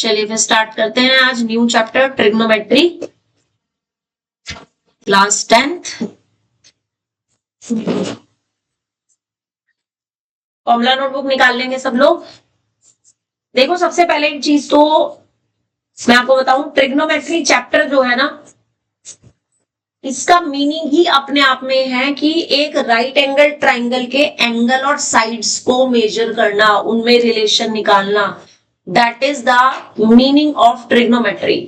चलिए फिर स्टार्ट करते हैं आज new chapter trigonometry class 10th। Formula notebook निकाल लेंगे सब लोग। देखो सबसे पहले एक चीज तो मैं आपको बताऊं, ट्रिग्नोमेट्री चैप्टर जो है ना, इसका मीनिंग ही अपने आप में है कि एक राइट एंगल ट्राइंगल के एंगल और साइड्स को मेजर करना, उनमें रिलेशन निकालना, that is the meaning of trigonometry.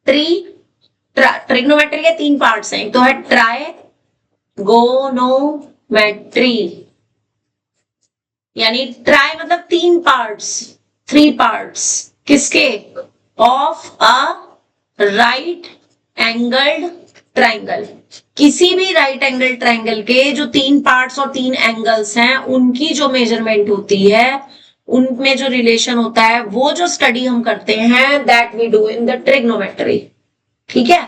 Trigonometry के तीन पार्ट्स हैं, एक तो है ट्राइगोनोमेट्री, यानी ट्राई मतलब तीन पार्ट्स, 3 पार्ट्स किसके, of a right angled triangle. किसी भी राइट एंगल ट्राइंगल के जो 3 पार्ट्स और 3 एंगल्स हैं, उनकी जो मेजरमेंट होती है, उनमें जो रिलेशन होता है, वो जो स्टडी हम करते हैं, that we do in the trigonometry. ठीक है।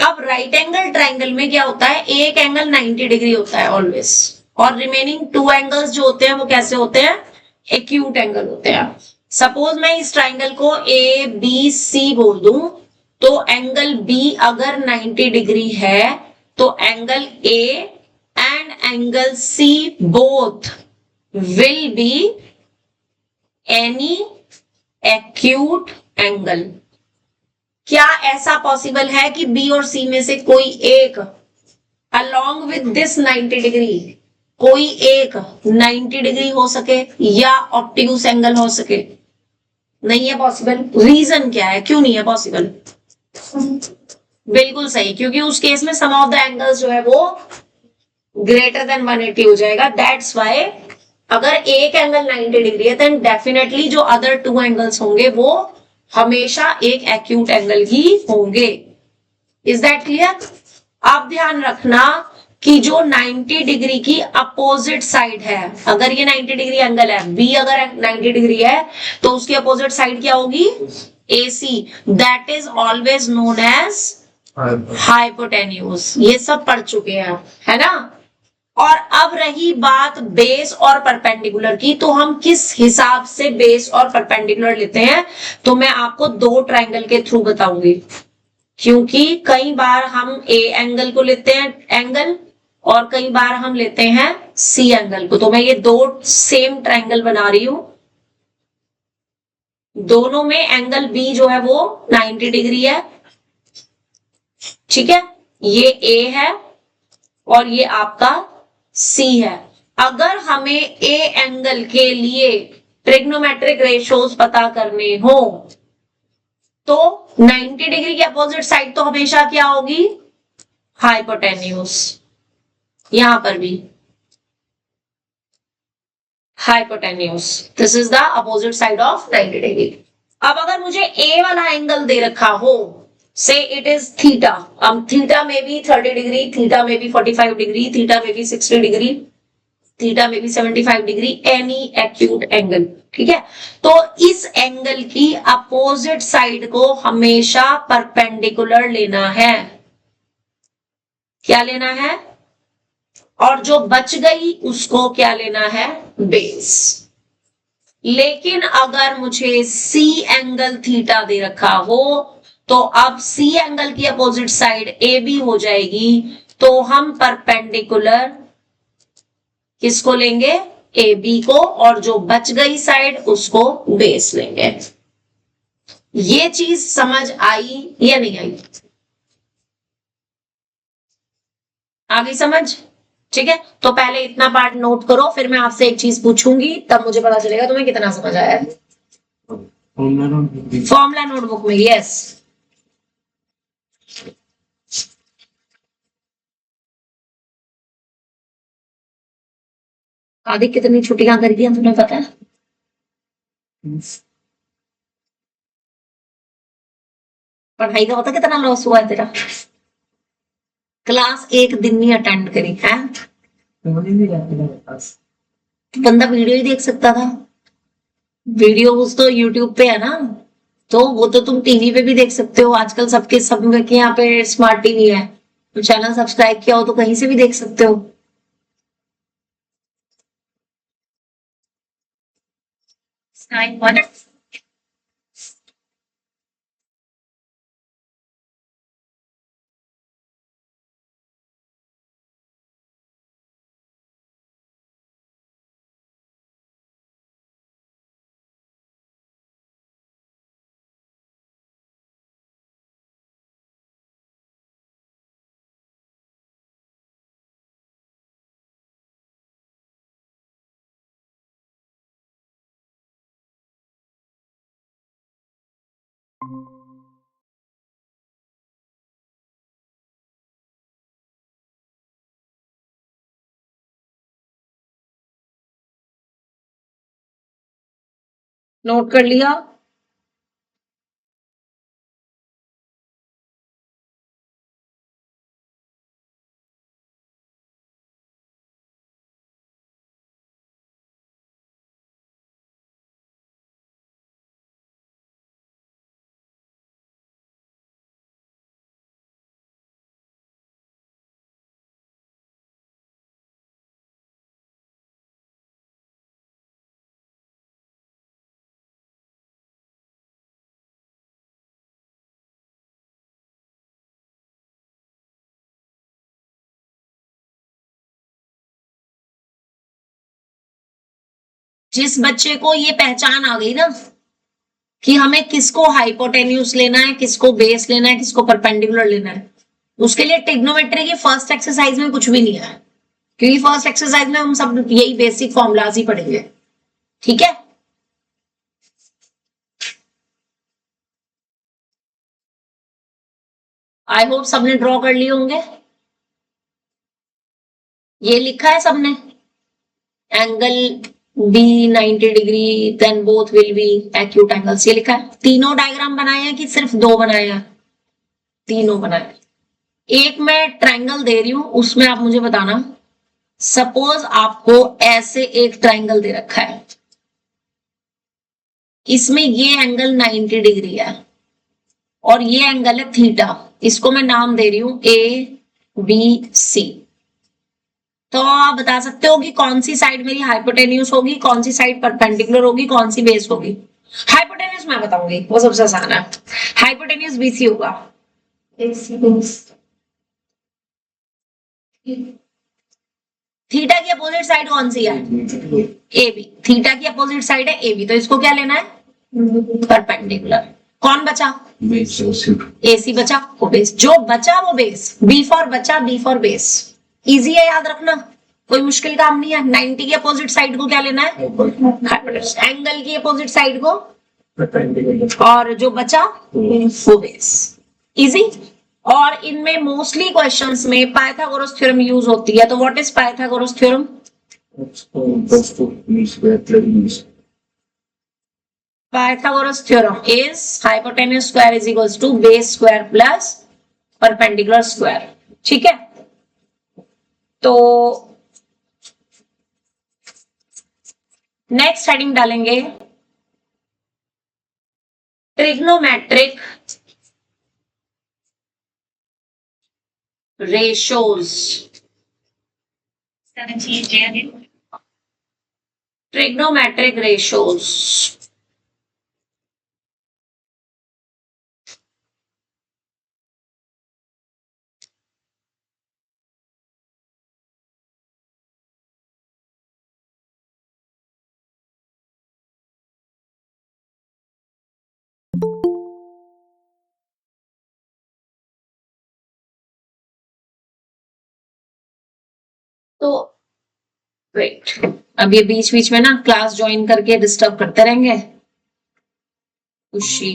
अब राइट एंगल ट्राइंगल में क्या होता है, एक एंगल 90 डिग्री होता है ऑलवेज, और रिमेनिंग 2 एंगल्स जो होते हैं वो कैसे होते हैं, एक्यूट एंगल होते हैं। सपोज मैं इस ट्राइंगल को ए बी सी बोल दूं, तो एंगल बी अगर 90 डिग्री है तो angle A and angle C both will be any acute angle. क्या ऐसा पॉसिबल है कि बी और सी में से कोई एक अलोंग विद दिस 90 डिग्री कोई एक 90 डिग्री हो सके या ऑब्ट्यूस एंगल हो सके? नहीं है पॉसिबल। रीजन क्या है, क्यों नहीं है पॉसिबल? बिल्कुल सही, क्योंकि उस केस में सम ऑफ द एंगल्स जो है वो ग्रेटर देन 180 हो जाएगा। दैट्स वाई अगर एक एंगल 90 डिग्री है, देन डेफिनेटली जो अदर 2 एंगल्स होंगे वो हमेशा एक एक्यूट एंगल ही होंगे। Is that clear? आप ध्यान रखना कि जो 90 डिग्री की अपोजिट साइड है, अगर ये 90 डिग्री एंगल है, बी अगर 90 डिग्री है, तो उसकी अपोजिट साइड क्या होगी, AC। That is always known as hypotenuse. ये सब पढ़ चुके हैं, है ना। और अब रही बात बेस और परपेंडिकुलर की, तो हम किस हिसाब से बेस और परपेंडिकुलर लेते हैं, तो मैं आपको 2 ट्राइंगल के थ्रू बताऊंगी। क्योंकि कई बार हम ए एंगल को लेते हैं एंगल, और कई बार हम लेते हैं सी एंगल को। तो मैं ये 2 सेम ट्राइंगल बना रही हूं, दोनों में एंगल बी जो है वो 90 डिग्री है। ठीक है, ये ए है और ये आपका सी है। अगर हमें ए एंगल के लिए ट्रिग्नोमेट्रिक रेशियोज पता करने हो, तो 90 डिग्री की अपोजिट साइड तो हमेशा क्या होगी, हाइपोटेन्यूज। यहां पर भी hypotenuse, this is the opposite side of 90 degree. अब अगर मुझे ए वाला एंगल दे रखा हो, से इट इज थीटा, अब थीटा में भी 30 डिग्री, थीटा में भी 45 डिग्री, थीटा में भी 60 डिग्री, थीटा में भी 75 डिग्री, एनी एक्यूट एंगल। ठीक है, तो इस एंगल की अपोजिट साइड को हमेशा परपेंडिकुलर लेना है। क्या लेना है? और जो बच गई उसको क्या लेना है, बेस। लेकिन अगर मुझे सी एंगल थीटा दे रखा हो, तो अब सी एंगल की अपोजिट साइड ए बी हो जाएगी, तो हम परपेंडिकुलर किसको लेंगे, ए बी को, और जो बच गई साइड उसको बेस लेंगे। ये चीज समझ आई या नहीं आई? आ गई समझ? ठीक है, तो पहले इतना पार्ट नोट करो, फिर मैं आपसे एक चीज पूछूंगी, तब मुझे पता चलेगा तुम्हें कितना समझ आया है। फॉर्मूला नोटबुक में, यस। आदि कितनी छुट्टियां कर दी तुम्हें पता है? पढ़ाई का पता कितना लॉस हुआ है तेरा? क्लास एक दिन नहीं अटेंड करी है, बंदा वीडियो ही देख सकता था। वीडियोस तो यूट्यूब पे है ना, तो वो तो तुम टीवी पे भी देख सकते हो। आजकल सबके सब के यहाँ पे स्मार्ट टीवी है, तो चैनल सब्सक्राइब किया हो तो कहीं से भी देख सकते हो। नोट कर लिया? जिस बच्चे को ये पहचान आ गई ना कि हमें किसको हाइपोटेन्यूज लेना है, किसको बेस लेना है, किसको परपेंडिकुलर लेना है, उसके लिए ट्रिग्नोमेट्री की फर्स्ट एक्सरसाइज में कुछ भी नहीं है, क्योंकि फर्स्ट एक्सरसाइज में हम सब यही बेसिक फॉर्मूलाज ही पढ़ेंगे। ठीक है, आई होप सबने ड्रॉ कर लिए होंगे। ये लिखा है सबने, angle B 90 degree then both will be acute angles, ये लिखा है। तीनों डायग्राम बनाए हैं कि सिर्फ दो बनाए हैं? तीनों बनाए। एक मैं ट्रायंगल दे रही हूं, उसमें आप मुझे बताना, सपोज आपको ऐसे एक ट्रायंगल दे रखा है, इसमें ये एंगल 90 डिग्री है और ये एंगल है थीटा, इसको मैं नाम दे रही हूं ए बी सी। तो आप बता सकते हो कि कौन सी साइड मेरी हाइपोटेन्यूज होगी, कौन सी साइड परपेंडिकुलर होगी, कौन सी बेस होगी? हाइपोटेन्यूज मैं बताऊंगी, वो सबसे आसान है। हाइपोटेन्यूज बीसी होगा। थीटा की अपोजिट साइड कौन सी है? A B. थीटा की अपोजिट साइड है ए बी, तो इसको क्या लेना है? परपेंडिकुलर। कौन बचा? ए सी बचा, वो बेस। जो बचा वो बेस। बी फॉर बचा, बी फॉर बेस। इजी है, याद रखना, कोई मुश्किल काम नहीं है। 90 की अपोजिट साइड को क्या लेना है? एंगल की अपोजिट साइड को, और जो बचा वो बेस। इजी। और इनमें मोस्टली क्वेश्चंस में पाइथागोरस थ्योरम यूज होती है। तो what is Pythagoras theorem? Pythagoras theorem is hypotenuse square is equals to base square plus perpendicular square. ठीक है, तो नेक्स्ट हेडिंग डालेंगे ट्रिग्नोमेट्रिक रेशोज। Trigonometric ratios. तो वेट, अब ये बीच बीच में ना क्लास ज्वाइन करके डिस्टर्ब करते रहेंगे। खुशी,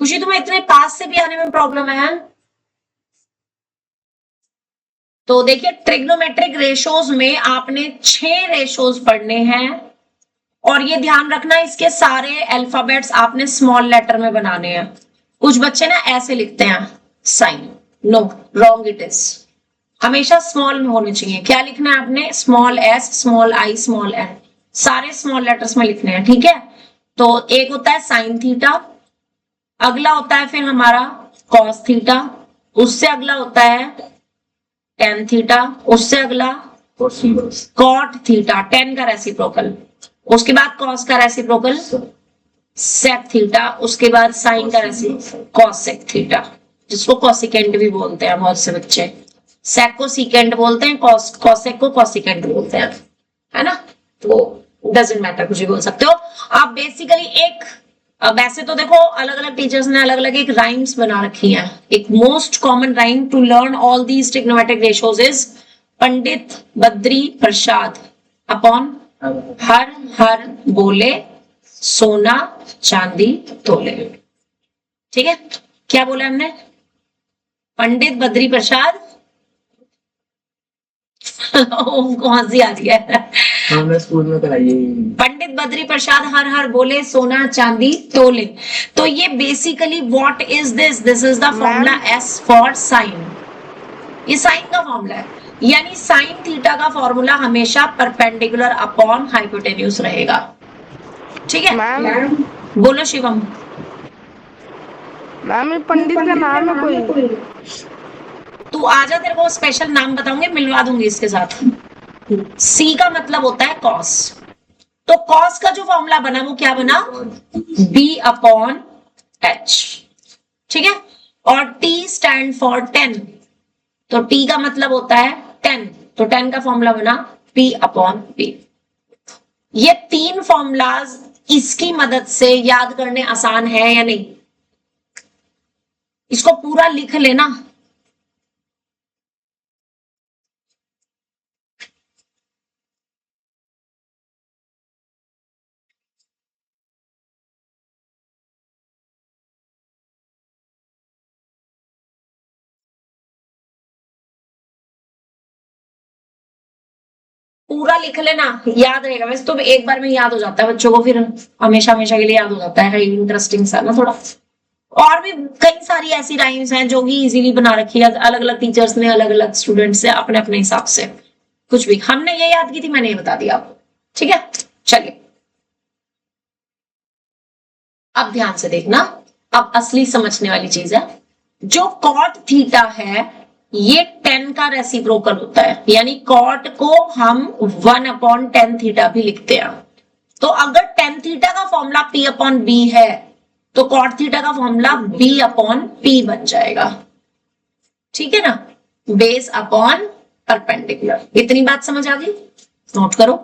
खुशी तुम्हें इतने पास से भी आने में प्रॉब्लम है? तो देखिए, ट्रिग्नोमेट्रिक रेशोज में आपने 6 रेशोज पढ़ने हैं, और ये ध्यान रखना इसके सारे अल्फाबेट्स आपने स्मॉल लेटर में बनाने हैं। कुछ बच्चे ना ऐसे लिखते हैं sine, no, wrong it is. हमेशा स्मॉल में होने चाहिए। क्या लिखना है आपने? Small S, small I, small N, सारे स्मॉल लेटर्स में लिखने हैं। ठीक है, तो एक होता है साइन थीटा, अगला होता है फिर हमारा कॉस थीटा, उससे अगला होता है टेन थीटा, उससे अगला कॉट थीटा, टेन का रेसिप्रोकल, उसके बाद कॉस का रेसिप्रोकल सेक थीटा, उसके बाद साइन का रेसिप्रोकल कॉसेक थीटा, जिसको कॉसिकेंट भी बोलते हैं बहुत से बच्चे। सेक को सीकेंट बोलते हैं, कॉसेक को कॉसिकेंट बोलते हैं, है ना? तो डजंट मैटर, कुछ भी बोल सकते हो आप। बेसिकली एक, वैसे तो देखो अलग अलग टीचर्स ने अलग अलग एक राइम्स बना रखी हैं। एक most common rhyme to learn all these trigonometric ratios is Pandit Badri Prasad upon हर हर बोले सोना चांदी तोले। ठीक है, क्या बोला हमने? पंडित बद्री प्रसाद उनको हंसी आ रही है। हमने स्कूल में कराई है। पंडित बद्री प्रसाद हर हर बोले सोना चांदी तोले। तो ये basically what is this? This is the formula S for sine. ये साइन का फॉर्मूला है, यानी साइन थीटा का फॉर्मूला हमेशा परपेंडिकुलर अपॉन हाइपोटेन्यूज रहेगा। ठीक है मैम, बोलो शिवम। मैम ये पंडित का नाम है कोई? तू आजा, तेरे को स्पेशल नाम बताऊंगी, मिलवा दूंगी इसके साथ। सी का मतलब होता है कॉस। तो कॉस का जो फॉर्मूला बना वो क्या बना? B upon H. ठीक है, और टी स्टैंड फॉर 10, तो टी का मतलब होता है 10, तो 10 का फॉर्मूला बना पी अपॉन पी। ये तीन फॉर्मूलाज इसकी मदद से याद करने आसान है या नहीं? इसको पूरा लिख लेना। पूरा लिख लेना, याद रहेगा। वैसे तो एक बार में याद हो जाता है बच्चों को, फिर हमेशा हमेशा के लिए याद हो जाता है। इंटरेस्टिंग सा ना थोड़ा। और भी कई सारी ऐसी राइम्स हैं जो कि इजीली बना रखी है अलग अलग टीचर्स ने, अलग अलग स्टूडेंट्स से, अपने अपने हिसाब से। कुछ भी हमने ये याद की थी, मैंने ये बता दिया आपको। ठीक है, चलिए अब ध्यान से देखना। अब असली समझने वाली चीज है, जो कॉट थीटा है ये 10 का रेसिप्रोकल होता है, यानी कॉट को हम 1/10 थीटा भी लिखते हैं। तो अगर 10 थीटा का फॉर्मूला P अपॉन बी है तो कॉट थीटा का फॉर्मूला B अपॉन P बन जाएगा। ठीक है ना, बेस अपॉन परपेंडिकुलर। इतनी बात समझ आ गई? नोट करो।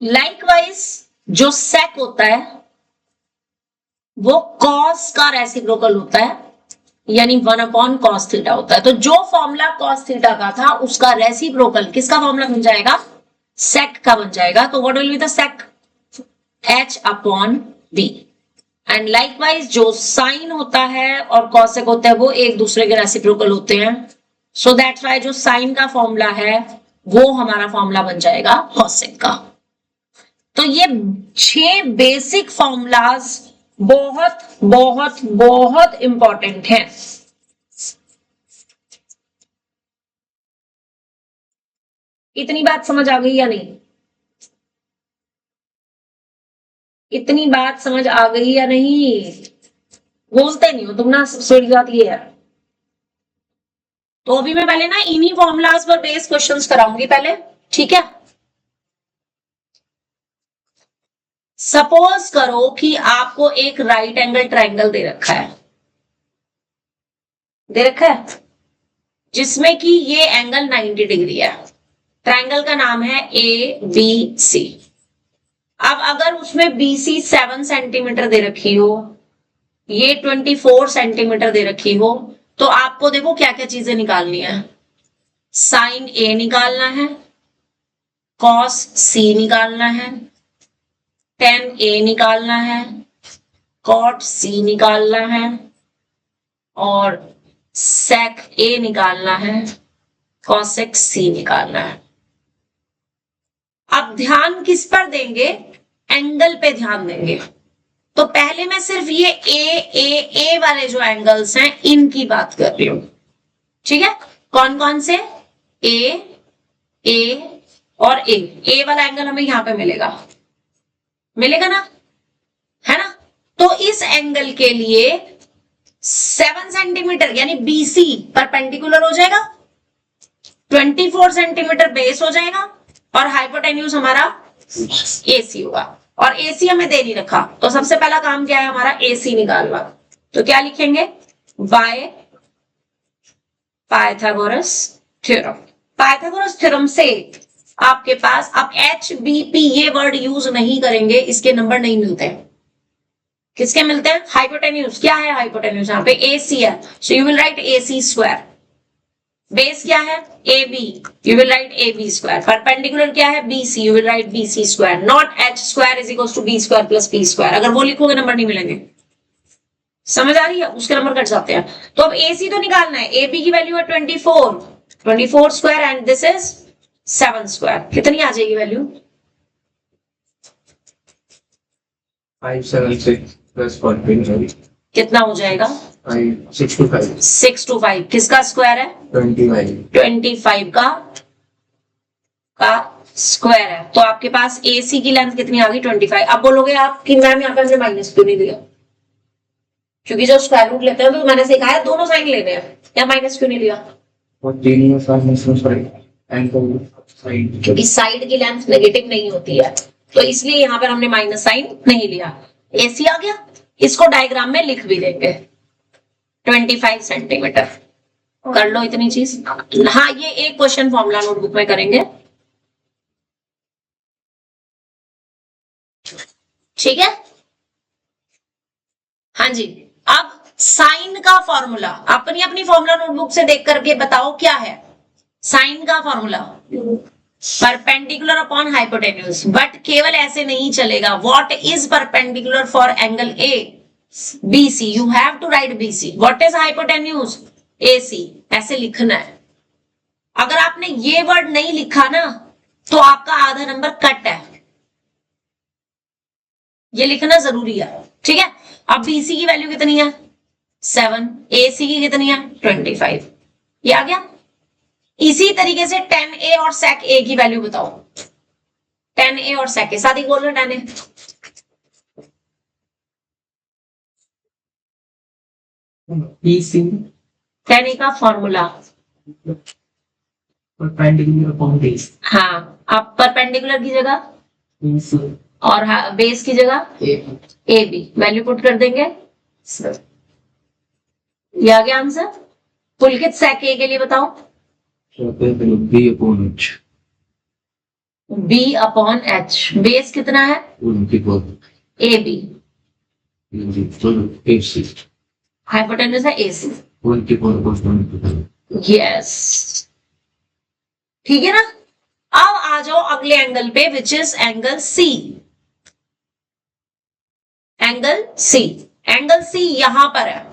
लाइकवाइज जो सेक होता है वो कॉस का रेसिप्रोकल होता है, यानी 1/cos थीटा होता है। तो जो फॉर्मूला cos थीटा का था उसका रेसिप्रोकल किसका फॉर्मूला बन जाएगा? सेक का बन जाएगा। तो what will be the sake? h upon b। And likewise जो साइन होता है और कॉसेक होता है वो एक दूसरे के रेसिप्रोकल होते हैं। सो दैट्स वाई जो साइन का फॉर्मूला है वो हमारा फॉर्मूला बन जाएगा कॉसेक का। तो ये 6 बेसिक फॉर्मूलाज बहुत बहुत बहुत इंपॉर्टेंट हैं। इतनी बात समझ आ गई या नहीं? इतनी बात समझ आ गई या नहीं? बोलते नहीं हो तुम ना, सही बात ये है। तो अभी मैं पहले ना इन्हीं फॉर्मूलाज पर बेस्ड क्वेश्चंस कराऊंगी पहले। ठीक है, सपोज करो कि आपको एक राइट एंगल ट्रायंगल दे रखा है, जिसमें कि ये एंगल 90 डिग्री है। ट्रायंगल का नाम है ABC। अब अगर उसमें BC 7 सेंटीमीटर दे रखी हो, ये 24 सेंटीमीटर दे रखी हो, तो आपको देखो क्या क्या चीजें निकालनी है। साइन A निकालना है, कॉस C निकालना है, tan A निकालना है, cot C निकालना है और sec A निकालना है, cosec C निकालना है। अब ध्यान किस पर देंगे? एंगल पे ध्यान देंगे। तो पहले मैं सिर्फ ये ए वाले जो एंगल्स हैं इनकी बात कर रही हूं। ठीक है, कौन कौन से? ए और ए वाला एंगल हमें यहां पे मिलेगा ना, है ना? तो इस एंगल के लिए 7 सेंटीमीटर यानी BC परपेंडिकुलर हो जाएगा, 24 सेंटीमीटर बेस हो जाएगा और हाइपोटेन्यूज हमारा AC होगा। और AC हमें दे नहीं रखा, तो सबसे पहला काम क्या है हमारा? AC निकालना। तो क्या लिखेंगे? y Pythagoras theorem. Pythagoras theorem से आपके पास, आप HBP ये वर्ड यूज नहीं करेंगे, इसके नंबर नहीं मिलते हैं। किसके मिलते हैं? हाइपोटेन्यूज। क्या है हाइपोटेन्यूज? यहाँ पे AC है, so you will write AC square. Base क्या है? AB, you will write AB square. Perpendicular क्या है? BC, you will write BC square. Not H square is equal to B square plus P square. अगर वो लिखोगे number नहीं मिलेंगे। समझ आ रही है? उसके नंबर कट जाते हैं। तो अब AC तो निकालना है। AB की वैल्यू है 24 square and this is 7 square. कितनी आ जाएगी वैल्यू? 576 प्लस 45 कितना हो जाएगा? 625 6 to 5। किसका स्क्वायर है? 25 का स्क्वायर है। तो आपके पास AC की लेंथ कितनी आ गई? 25। अब बोलोगे आप कि मैम यहाँ पे हमने माइनस क्यों नहीं दिया? क्योंकि जो स्क्वायर रूट लेते हैं तो मैंने सिखाया दोनों साइन लेने हैं, या माइनस क्यों नहीं लिया? और तीनों साइड क्योंकि साइड की लेंथ नेगेटिव नहीं होती है, तो इसलिए यहाँ पर हमने माइनस साइन नहीं लिया। AC आ गया, इसको डायग्राम में लिख भी देंगे। 25 सेंटीमीटर कर लो इतनी चीज। हाँ, ये एक क्वेश्चन फॉर्मूला नोटबुक में करेंगे, ठीक है? हाँ जी। अब साइन का फॉर्मूला अपनी अपनी फॉर्मूला नोटबुक से देख करके बताओ क्या है साइन का formula? Perpendicular upon hypotenuse. But केवल ऐसे नहीं चलेगा। What is perpendicular for angle ABC? You have to write BC। What is hypotenuse? AC। ऐसे लिखना है। अगर आपने ये वर्ड नहीं लिखा ना तो आपका आधा नंबर कट है। ये लिखना जरूरी है, ठीक है? अब BC की वैल्यू कितनी है? 7। AC की कितनी है? 25। ये आ गया। इसी तरीके से tan A और sec A की वैल्यू बताओ। tan A और sec A, साथ ही बोल रहे tan A। BC tan A का फॉर्मूला, परपेंडिकुलर अपॉन बेस। हाँ, आप परपेंडिकुलर की जगह BC और बेस की जगह AB वैल्यू पुट कर देंगे। ये आ गया आंसर। पुलकित sec A के लिए बताओ। B upon H। B upon H। Base कितना है? AB। AC हाइपोटेन्यूज है AC। 24 यस, ठीक है ना? अब आ जाओ अगले एंगल पे, which is angle C। Angle C, angle C यहां पर है।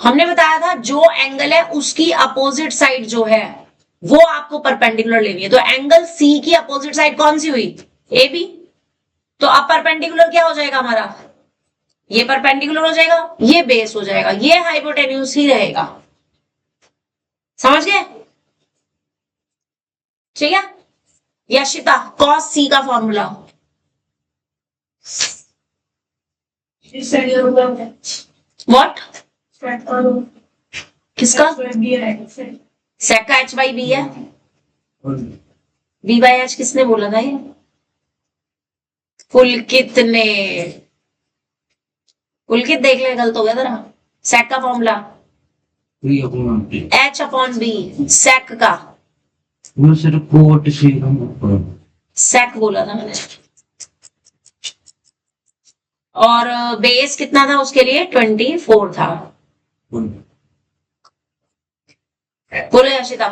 हमने बताया था जो एंगल है उसकी अपोजिट साइड जो है वो आपको परपेंडिकुलर लेनी है। तो एंगल C की अपोजिट साइड कौन सी हुई? AB। तो अब परपेंडिकुलर क्या हो जाएगा हमारा? ये परपेंडिकुलर हो जाएगा, ये बेस हो जाएगा, ये हाइपोटेन्यूज ही रहेगा। समझ गए? ठीक है? यशिता, cos C का फॉर्मूला। व्हाट? किसका? sec का H by B है। B by H किसने बोला था ये? पुलकित ने। पुलकित देख ले, गलत हो गया जरा। sec का formula H upon B। sec का वो सिर्फ कोट से sec बोला था मैंने। और बेस कितना था उसके लिए? 24 था। बोलो यशिता।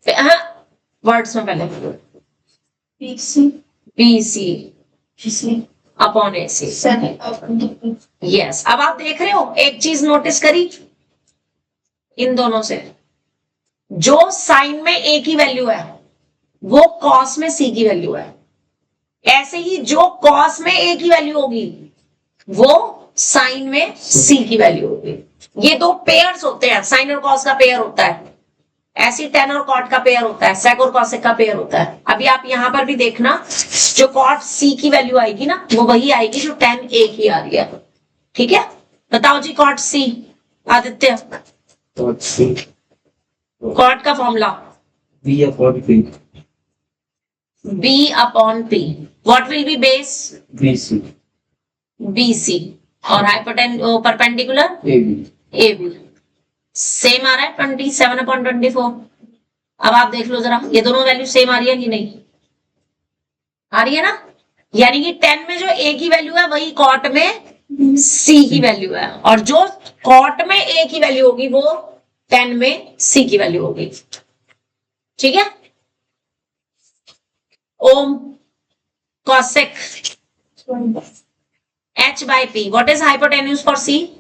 हाँ, वर्ड्स में पहले BC अपॉन AC। यस। अब आप देख रहे हो, एक चीज नोटिस करी इन दोनों से, जो साइन में A की वैल्यू है वो कॉस में C की वैल्यू है। ऐसे ही जो कॉस में A की वैल्यू होगी वो साइन में C की वैल्यू होगी। ये दो पेयर्स होते हैं, साइन और कॉस का पेयर होता है। ऐसी टेन और कॉट का पेयर होता है, सेक और कॉसेक का पेयर होता है। अभी आप यहां पर भी देखना, जो कॉट C की वैल्यू आएगी ना वो वही आएगी जो टेन A की आ रही है। ठीक है? बताओ जी कॉट C। आदित्य, कॉट का formula B upon P। B upon P। What will be base? BC BC। और परपेंडिकुलर AB। AB। सेम आ रहा है 27/24। अब आप देख लो जरा, ये दोनों वैल्यू सेम आ रही है कि नहीं? आ रही है ना? यानी कि 10 में जो a की वैल्यू है वही कॉट में c की वैल्यू है, और जो कॉट में a की वैल्यू होगी वो 10 में c की वैल्यू होगी। ठीक है? ओम cosec h by p, what is hypotenuse for c?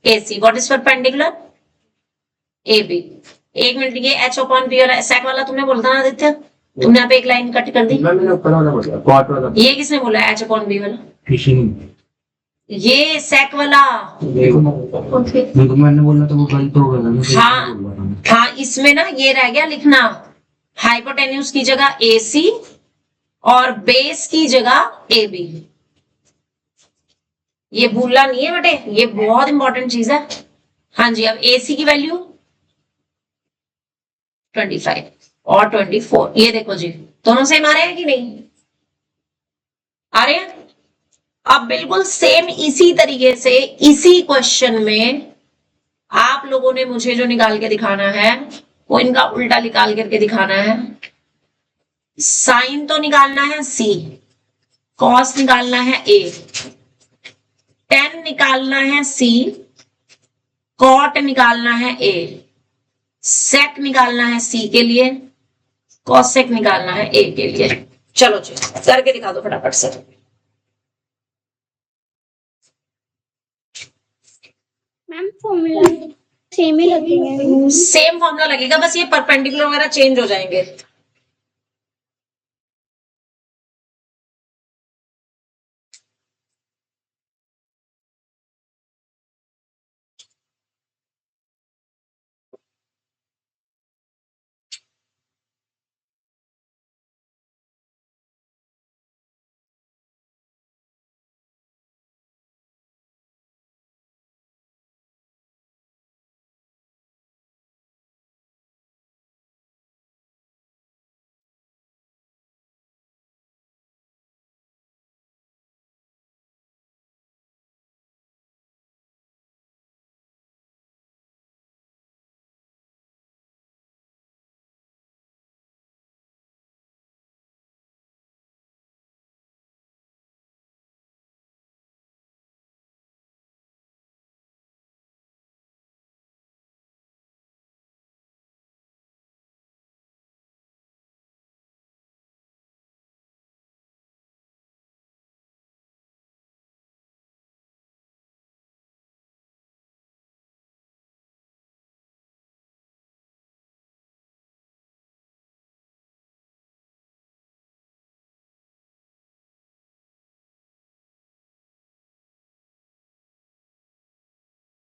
ac, what is perpendicular? ab। एक मिनट, ये h upon p वाला sec वाला तुमने बोला था ना आदित्य, तुमने यहाँ पे एक लाइन कट कर दी। मैंने ऊपर वाला बोला, कॉट वाला। ये किसने बोला h upon b वाला? किसी ने। ये sec वाला। देखो मैंने बोला तो वो गलत हो गया ना। हाँ, इसमें ना ये रह गया लिखना, हाइपोटेन्यूज की जगह AC और बेस की जगह AB। ये भूलना नहीं है बेटे, ये बहुत इंपॉर्टेंट चीज है। हाँ जी, अब AC की वैल्यू 25 और 24, ये देखो जी, दोनों सेम आ रहे हैं कि नहीं आ रहे हैं? अब बिल्कुल सेम इसी तरीके से इसी क्वेश्चन में आप लोगों ने मुझे जो निकाल के दिखाना है वो इनका उल्टा निकाल करके दिखाना है। साइन तो निकालना है C, कॉस निकालना है A, टेन निकालना है C, कॉट निकालना है A, सेक निकालना है C के लिए, कॉसेक निकालना है A के लिए। चलो जी करके दिखा दो फटाफट से। मैम फॉर्मूला सेम ही लगेगा। सेम फॉर्मूला लगेगा, बस ये परपेंडिकुलर वगैरह चेंज हो जाएंगे।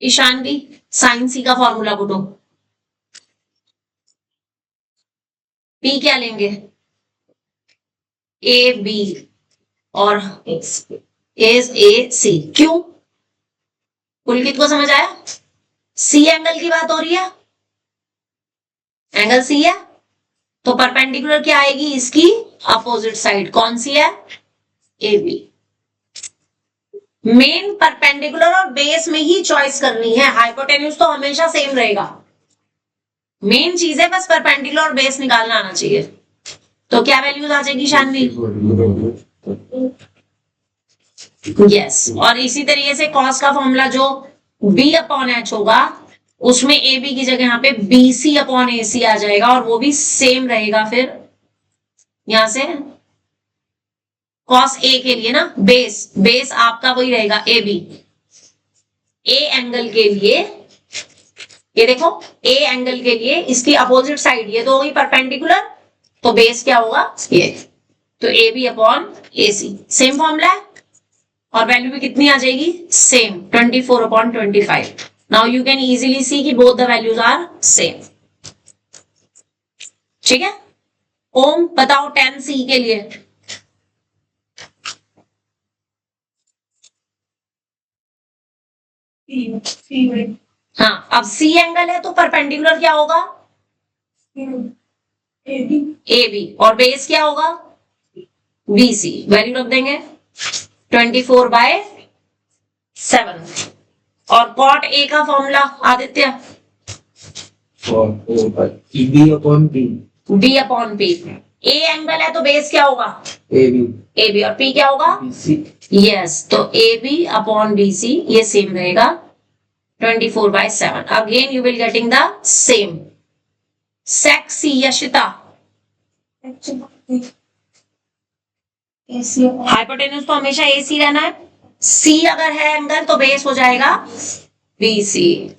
ईशान भी साइन C का फॉर्मूला बोलो। P क्या लेंगे? AB और इज AC। क्यों? पुलकित को समझ आया? C एंगल की बात हो रही है, एंगल C है तो परपेंडिकुलर क्या आएगी? इसकी अपोजिट साइड कौन सी है? AB। मेन परपेंडिकुलर और बेस में ही चॉइस करनी है, हाइपोटेन्यूज तो हमेशा सेम रहेगा। मेन चीज है बस परपेंडिकुलर और बेस निकालना आना चाहिए। तो क्या वैल्यूज आ जाएगी शानवी? यस, और इसी तरीके से कॉस का फॉर्मूला जो B अपॉन H होगा उसमें AB की जगह यहाँ पे BC अपॉन AC आ जाएगा, और वो भी सेम रहेगा। फिर यहां से कॉस A के लिए ना बेस आपका वही रहेगा AB। A एंगल के लिए ये देखो, A एंगल के लिए इसकी अपोजिट साइड ये तो होगी परपेंडिकुलर, तो बेस क्या होगा? ये। तो AB upon AC same formula है, और वैल्यू भी कितनी आ जाएगी? Same 24/25। Now you can easily see कि both the values are same. ठीक है? ओम बताओ 10C के लिए। हाँ, अब C एंगल है तो परपेंडिकुलर क्या होगा? AB, और बेस क्या होगा? BC। वैल्यू रख देंगे 24/7, और कॉट ए का फॉर्मूला आदित्य और B upon P, B upon P. A angle है तो बेस क्या होगा ए बी, ए बी, और पी क्या होगा सी। यस, तो A B upon B C ये सेम रहेगा 24/7। Again you will getting the same. Sec C Yashita, hypotenuse तो हमेशा ए सी रहना है। सी अगर है एंगल तो बेस हो जाएगा बी सी।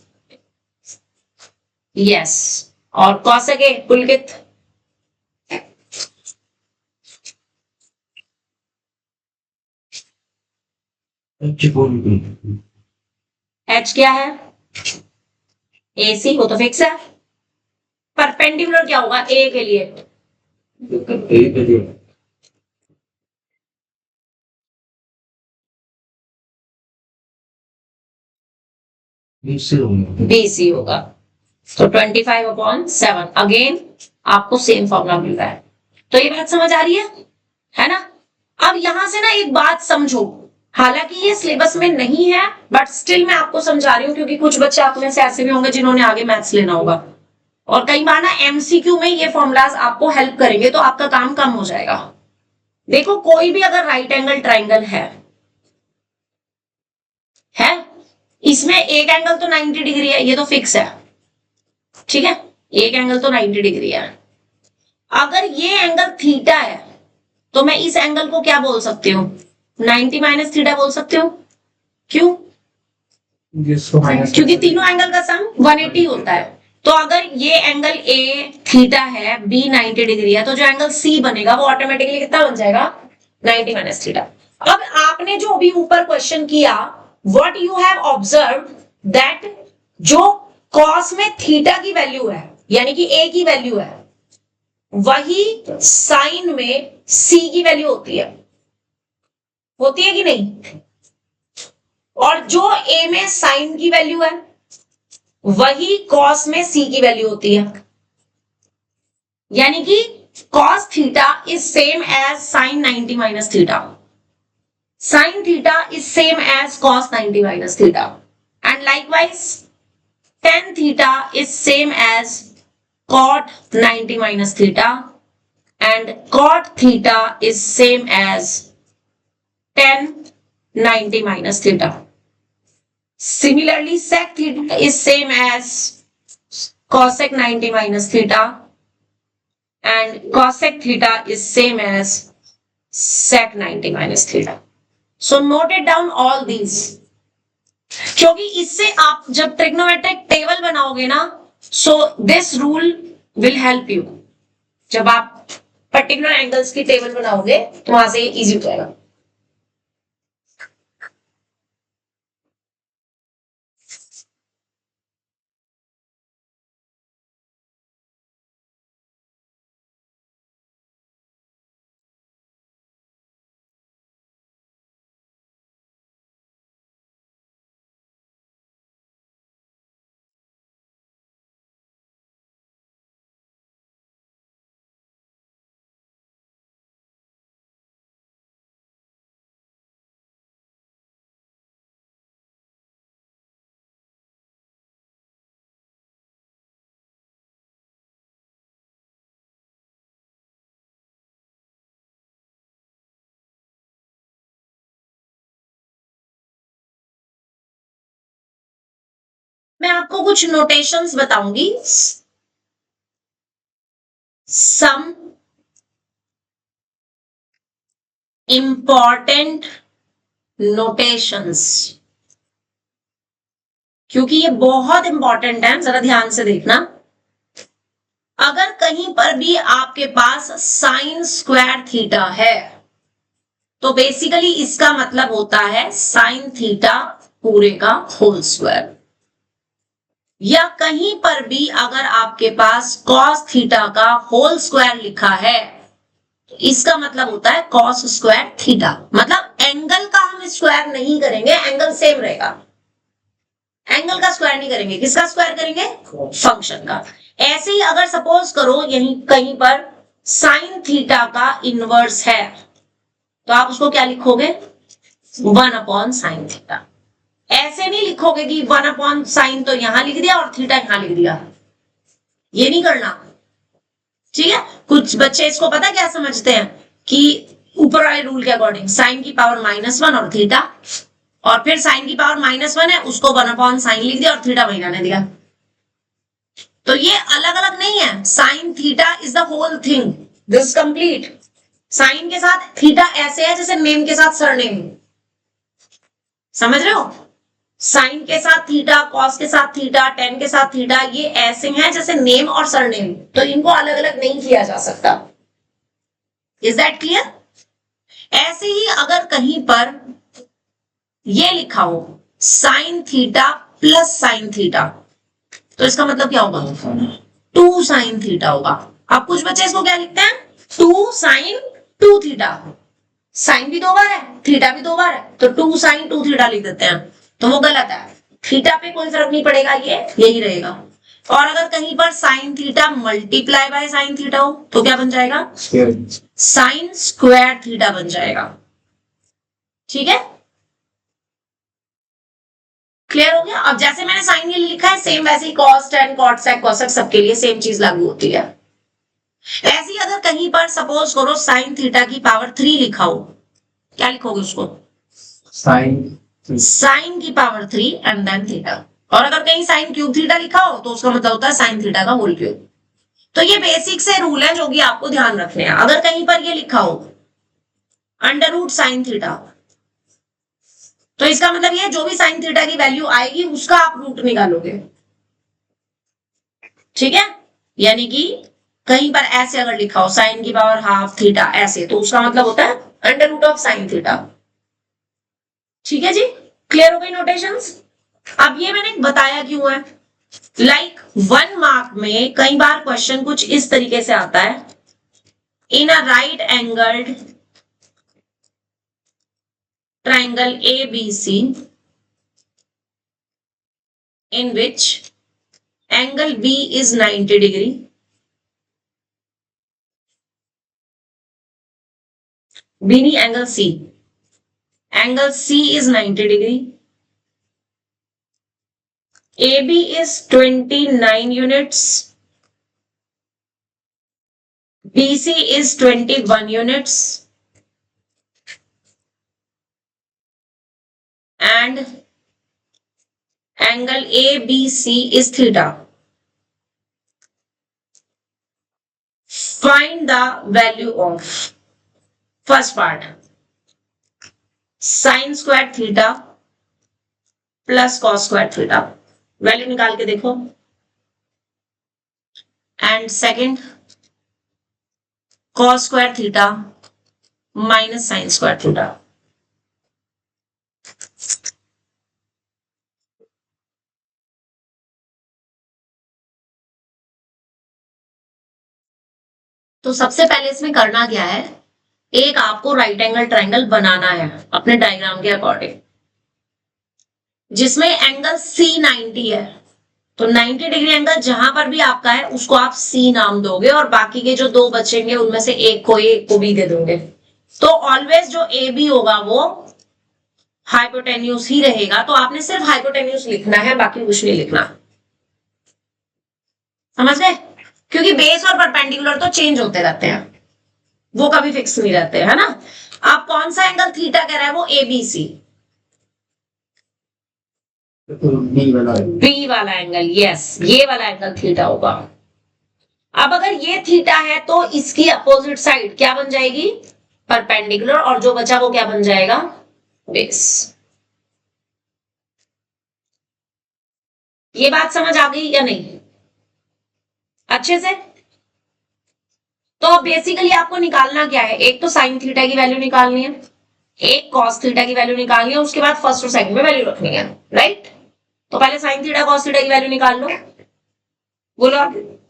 यस, और Kaushik A Pulkit H upon B, H क्या है ए सी, वो तो फिक्स है। परपेंडिकुलर क्या होगा ए के लिए ए पे दे, बी से होगा, बी सी होगा। तो 25/7 अगेन आपको सेम फॉर्मूला मिल रहा है। तो ये बात समझ आ रही है ना। अब यहां से ना एक बात समझो, हालांकि ये सिलेबस में नहीं है बट स्टिल मैं आपको समझा रही हूँ, क्योंकि कुछ बच्चे आप में से ऐसे भी होंगे जिन्होंने आगे मैथ्स लेना होगा, और कई बार ना एमसीक्यू में ये फॉर्मूलाज आपको हेल्प करेंगे तो आपका काम कम हो जाएगा। देखो, कोई भी अगर राइट एंगल ट्राइंगल है इसमें एक एंगल तो 90 डिग्री है, ये तो फिक्स है, ठीक है, एक एंगल तो 90 डिग्री है। अगर ये एंगल थीटा है तो मैं इस एंगल को क्या बोल सकती हूँ 90 माइनस थीटा बोल सकती हूँ। क्यों? क्योंकि तीनों एंगल का सम 180 होता है। तो अगर ये एंगल ए थीटा है, बी 90 डिग्री है, तो जो एंगल सी बनेगा वो ऑटोमेटिकली कितना बन जाएगा 90 माइनस थीटा। अब आपने जो अभी ऊपर क्वेश्चन किया, what you have observe that जो कॉस में थीटा की वैल्यू है यानी कि ए की वैल्यू है, वही साइन में सी की वैल्यू होती है कि नहीं? और जो ए में साइन की वैल्यू है वही कॉस में सी की वैल्यू होती है, यानी कि cos theta is same as sine 90 minus theta, sine theta is same as cos 90 minus theta, and likewise tan theta is same as cot 90 minus theta, and cot theta is same as tan 90 minus theta. Similarly, sec theta is same as cosec 90 minus theta, and cosec theta is same as sec 90 minus theta. So note it down all these. क्योंकि इससे आप जब trigonometric table बनाओगे ना, so this rule will help you. जब आप particular angles की table बनाओगे तो वहां से इजी हो जाएगा। मैं आपको कुछ नोटेशंस बताऊंगी, सम इंपॉर्टेंट नोटेशंस, क्योंकि ये बहुत इंपॉर्टेंट है, जरा ध्यान से देखना। अगर कहीं पर भी आपके पास साइन स्क्वायर थीटा है तो बेसिकली इसका मतलब होता है साइन थीटा पूरे का होल स्क्वायर, या कहीं पर भी अगर आपके पास कॉस थीटा का होल स्क्वायर लिखा है तो इसका मतलब होता है कॉस स्क्वायर थीटा। मतलब एंगल का हम स्क्वायर नहीं करेंगे, एंगल सेम रहेगा, एंगल का स्क्वायर नहीं करेंगे। किसका स्क्वायर करेंगे? फंक्शन का। ऐसे ही अगर सपोज करो यहीं कहीं पर साइन थीटा का इनवर्स है तो आप उसको क्या लिखोगे 1 अपॉन साइन थीटा। ऐसे नहीं लिखोगे कि 1/sin तो यहां लिख दिया और थीटा यहां लिख दिया, ये नहीं करना, ठीक है। कुछ बच्चे इसको पता क्या समझते हैं कि ऊपर वाले रूल के अकॉर्डिंग साइन की पावर -1 और थीटा, और फिर साइन की पावर -1 है उसको 1/sin लिख दिया और थीटा वहीं रहने दिया। तो ये अलग अलग नहीं है, sine theta is the whole thing, this complete. Sine के साथ थीटा ऐसे है जैसे नेम के साथ सरनेम, समझ रहे हो? साइन के साथ थीटा, कॉस के साथ थीटा, टेन के साथ थीटा, ये ऐसे हैं जैसे नेम और सरनेम, तो इनको अलग अलग नहीं किया जा सकता। Is that clear? ऐसे ही अगर कहीं पर ये लिखा हो sine theta plus sine theta, तो इसका मतलब क्या होगा? 2 साइन थीटा होगा। अब कुछ बच्चे इसको क्या लिखते हैं? 2 साइन 2 थीटा, साइन भी 2 बार है, थीटा भी 2 बार है, तो 2 साइन 2 थीटा लिख देते हैं, तो वो गलत है। थीटा पे कोई फर्क नहीं पड़ेगा, ये यही रहेगा। और अगर कहीं पर sine theta multiply by sine theta हो तो क्या बन जाएगा? साइन स्क्वायर थीटा बन जाएगा, ठीक है? क्लियर हो गया? अब जैसे मैंने साइन के लिए लिखा है सेम वैसे ही कॉस, टेन, कॉट, सेक, कोसेक सबके लिए सेम चीज लागू होती है। ऐसी अगर कहीं पर सपोज करो साइन थीटा की पावर 3 लिखा हो, क्या लिखोगे उसको? साइन की पावर 3 एंड देन थीटा। और अगर कहीं साइन क्यूब थीटा लिखा हो तो उसका मतलब होता है साइन थीटा का होल क्यूब। तो ये बेसिक से रूल है जो कि आपको ध्यान रखने हैं। अगर कहीं पर ये लिखा हो अंडर रूट साइन थीटा, तो इसका मतलब ये जो भी साइन थीटा की वैल्यू आएगी उसका आप रूट निकालोगे, ठीक है? यानी कि कहीं पर ऐसे अगर लिखा हो साइन की पावर हाफ थीटा ऐसे, तो उसका मतलब होता है under root of sine theta, ठीक है जी? क्लियर हो गई नोटेशंस? अब ये मैंने बताया क्यों है, लाइक 1 मार्क में कई बार क्वेश्चन कुछ इस तरीके से आता है, in a right angled triangle ABC in which angle B is 90 degree, B नहीं angle C, angle C is 90 degree, AB is 29 units, BC is 21 units, and angle ABC is theta. Find the value of first part sin square theta plus cos square theta. Value निकाल के देखो। And second cos square theta minus sin square theta. तो सबसे पहले इसमें करना क्या है, एक आपको राइट एंगल ट्रायंगल बनाना है अपने डायग्राम के अकॉर्डिंग, जिसमें एंगल C 90 है। तो 90 डिग्री एंगल जहां पर भी आपका है उसको आप C नाम दोगे, और बाकी के जो 2 बचेंगे उनमें से एक को भी दे दोगे। तो ऑलवेज जो AB होगा वो हाइपोटेन्यूज ही रहेगा, तो आपने सिर्फ हाइपोटेन्यूज लिखना है, बाकी कुछ नहीं लिखना, समझ गए? क्योंकि बेस और परपेंडिकुलर तो चेंज होते रहते हैं, वो कभी फिक्स नहीं रहते, है ना? अब कौन सा एंगल थीटा कह रहा है? वो ABC, बी वाला एंगल, यस, ये वाला एंगल थीटा होगा। अब अगर ये थीटा है तो इसकी अपोजिट साइड क्या बन जाएगी? परपेंडिकुलर, और जो बचा वो क्या बन जाएगा? बेस। ये बात समझ आ गई या नहीं अच्छे से? तो अब बेसिकली आपको निकालना क्या है, एक तो साइन थीटा की वैल्यू निकालनी है, एक कॉस थीटा की वैल्यू निकालनी है, उसके बाद फर्स्ट और सेकंड में वैल्यू रखनी है, राइट? तो पहले साइन थीटा कॉस थीटा की वैल्यू निकाल लो। बोलो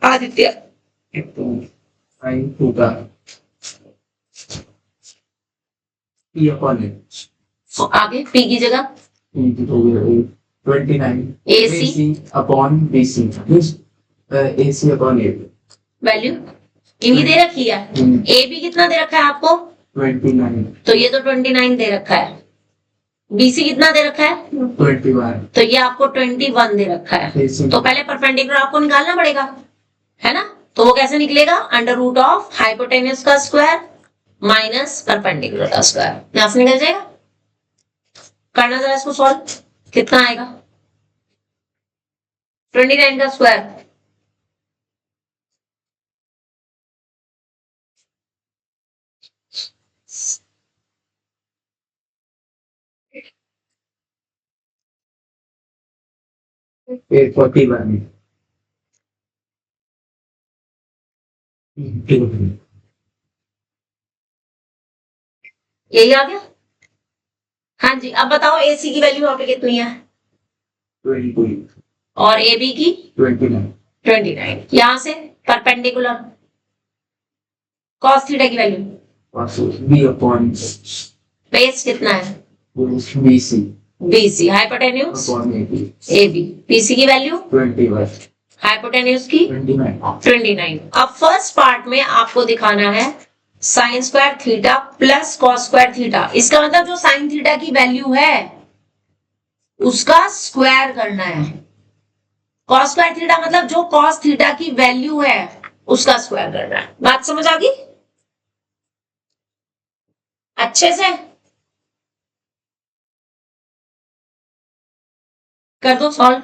Aditya. Sine theta P upon H, तो आगे P की जगह 29 AC upon BC, AC upon AB, value इनकी दे रखी है। AB कितना दे रखा है आपको? 29, तो ये तो 29 दे रखा है, बीसी कितना दे रखा है? 21। तो ये आपको 21 दे रखा है, तो पहले परपेंडिकुलर आपको निकालना पड़ेगा, है ना? तो वो कैसे निकलेगा? अंडर रूट ऑफ हाइपोटेन्यूज का स्क्वायर माइनस परपेंडिकुलर का स्क्वायर, यहां से निकल जाएगा। करना जरा इसको सॉल्व, कितना आएगा? 29 का स्क्वायर, फिर 41। ठीक है। यही आ गया। हाँ जी, अब बताओ एसी की वैल्यू वहां पे कितनी है 22। और ए बी की 29। 29। यहां से परपेंडिकुलर cos थीटा की वैल्यू B upon बेस कितना है? BC BC, hypotenuse upon AB A B, BC की वैल्यू 21। हाइपोटेन्यूज की 29। 29। अब फर्स्ट पार्ट में आपको दिखाना है sign square theta plus cos square theta. इसका मतलब जो साइन थीटा की वैल्यू है उसका स्क्वायर करना है। कॉस स्क्वायर थीटा मतलब जो कॉस थीटा की वैल्यू है उसका स्क्वायर करना है। बात समझ आ गई अच्छे से? कर दो सॉल्व।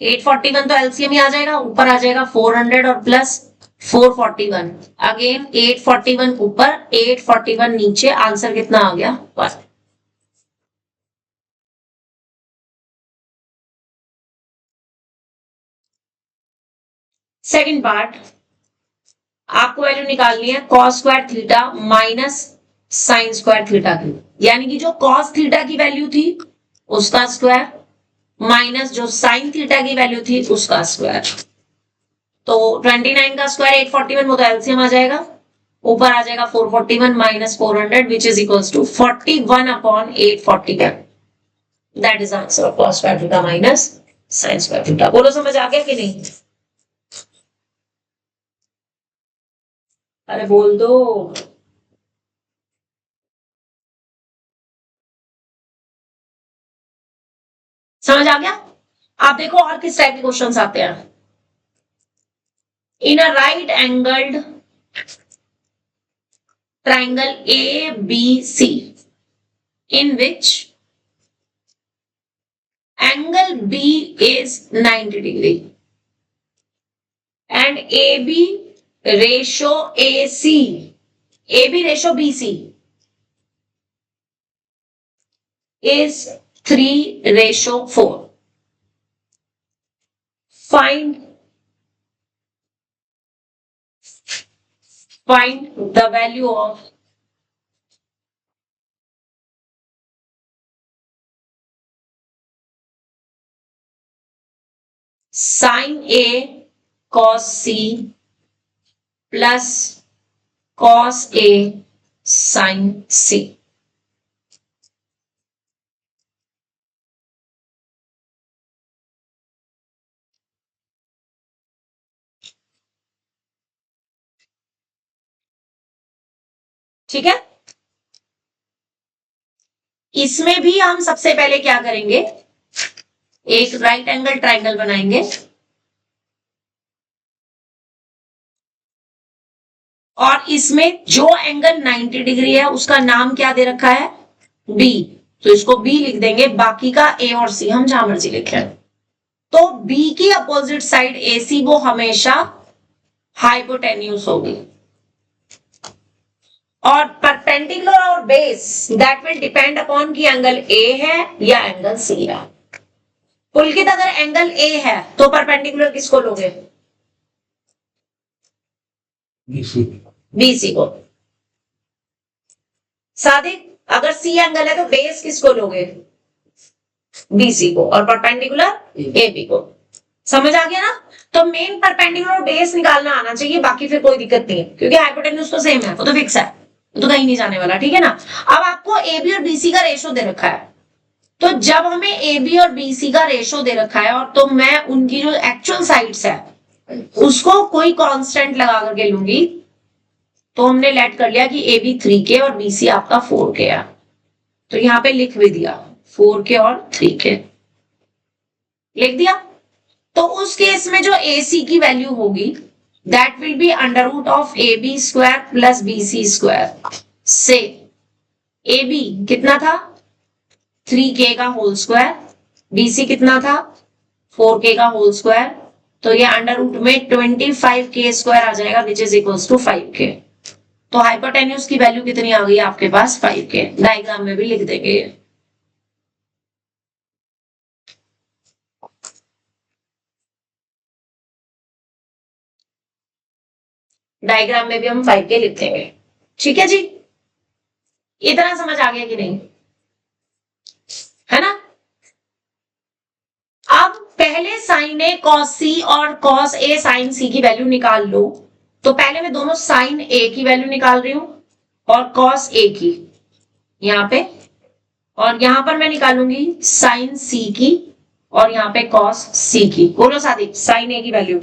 841 तो एलसीएम ही आ जाएगा, ऊपर आ जाएगा 400 और प्लस 441, अगेन 841 ऊपर 841 नीचे, आंसर कितना आ गया? बस। सेकंड पार्ट, आपको वैल्यू निकालनी है cos square theta minus sine square theta की, यानी कि जो कॉस थीटा की वैल्यू थी उसका स्क्वायर माइनस जो साइन थीटा की वैल्यू थी उसका स्क्वायर। तो 29 का स्क्वायर 841, वो तो एलसीएम आ जाएगा, ऊपर आ जाएगा 441 minus 400 which is equals to 41 upon 841। That is answer of cos square theta minus sine square theta. बोलो समझ आ गया कि नहीं? अरे बोल दो। समझ आ गया? आप देखो और किस टाइप के क्वेश्चंस आते हैं। In a right angled triangle ABC in which angle B is 90 degree and AB ratio BC is 3:4. Find the value of sin A cos C plus cos A sin C। ठीक है, इसमें भी हम सबसे पहले क्या करेंगे, एक राइट एंगल ट्राइंगल बनाएंगे और इसमें जो एंगल 90 डिग्री है उसका नाम क्या दे रखा है? B। तो इसको B लिख देंगे, बाकी का A और C हम जहां मर्जी लिखें। तो B की अपोजिट साइड AC वो हमेशा हाइपोटेन्यूज होगी और परपेंडिकुलर और base that will depend upon कि एंगल A है या एंगल C है। पुलकित अगर एंगल A है तो परपेंडिकुलर किसको लोगे? BC को। सादिक अगर C एंगल है तो बेस किसको लोगे? BC को, और परपेंडिकुलर AB को। समझ आ गया ना? तो मेन परपेंडिकुलर और बेस निकालना आना चाहिए, बाकी फिर कोई दिक्कत नहीं है क्योंकि हाइपोटेन्यूज तो सेम है, वो तो फिक्स है, तो कहीं नहीं जाने वाला। ठीक है ना? अब आपको AB और BC का रेशो दे रखा है, तो जब हमें AB और BC का रेशो दे रखा है और तो मैं उनकी जो एक्चुअल साइड्स है उसको कोई कांस्टेंट लगा करके लूंगी, तो हमने लेट कर लिया कि AB 3K और BC आपका 4K है। तो यहाँ पे लिख भी दिया 4 के और 3 के लिख दिया। तो उस केस में जो AC की वैल्यू होगी that will be under root of AB square plus BC square से AB कितना था 3K का होल स्क्वायर, BC कितना था 4K का होल स्क्वायर, तो ये अंडर रूट में 25K स्क्वायर आ जाएगा विच इज इक्वल्स टू 5K। तो हाइपोटेन्यूज की वैल्यू कितनी आ गई आपके पास 5K। डायग्राम में भी लिख देंगे। डायग्राम में भी हम 5K लिख देंगे। ठीक है जी, इतना समझ आ गया कि नहीं, है ना। अब पहले साइन ए कॉस सी और कॉस ए साइन सी की वैल्यू निकाल लो। तो पहले मैं दोनों साइन ए की वैल्यू निकाल रही हूं और कॉस ए की यहां पे, और यहां पर मैं निकालूंगी साइन सी की और यहां पे कॉस सी की। बोलो साथी, साइन ए की value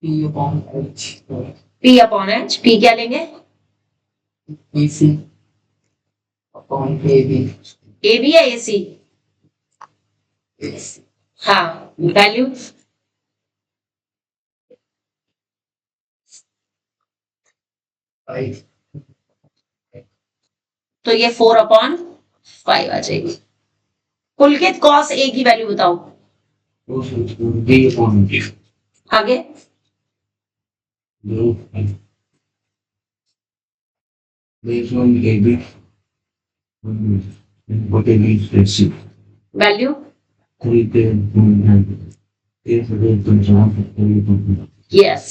P upon H. P क्या लेंगे AC अपॉन AB। AB या AC? हाँ, वैल्यू तो ये 4 अपॉन 5 आ जाएगी। पुलकित कॉस ए की वैल्यू बताओ। D अपॉन आगे AB value 3 yes.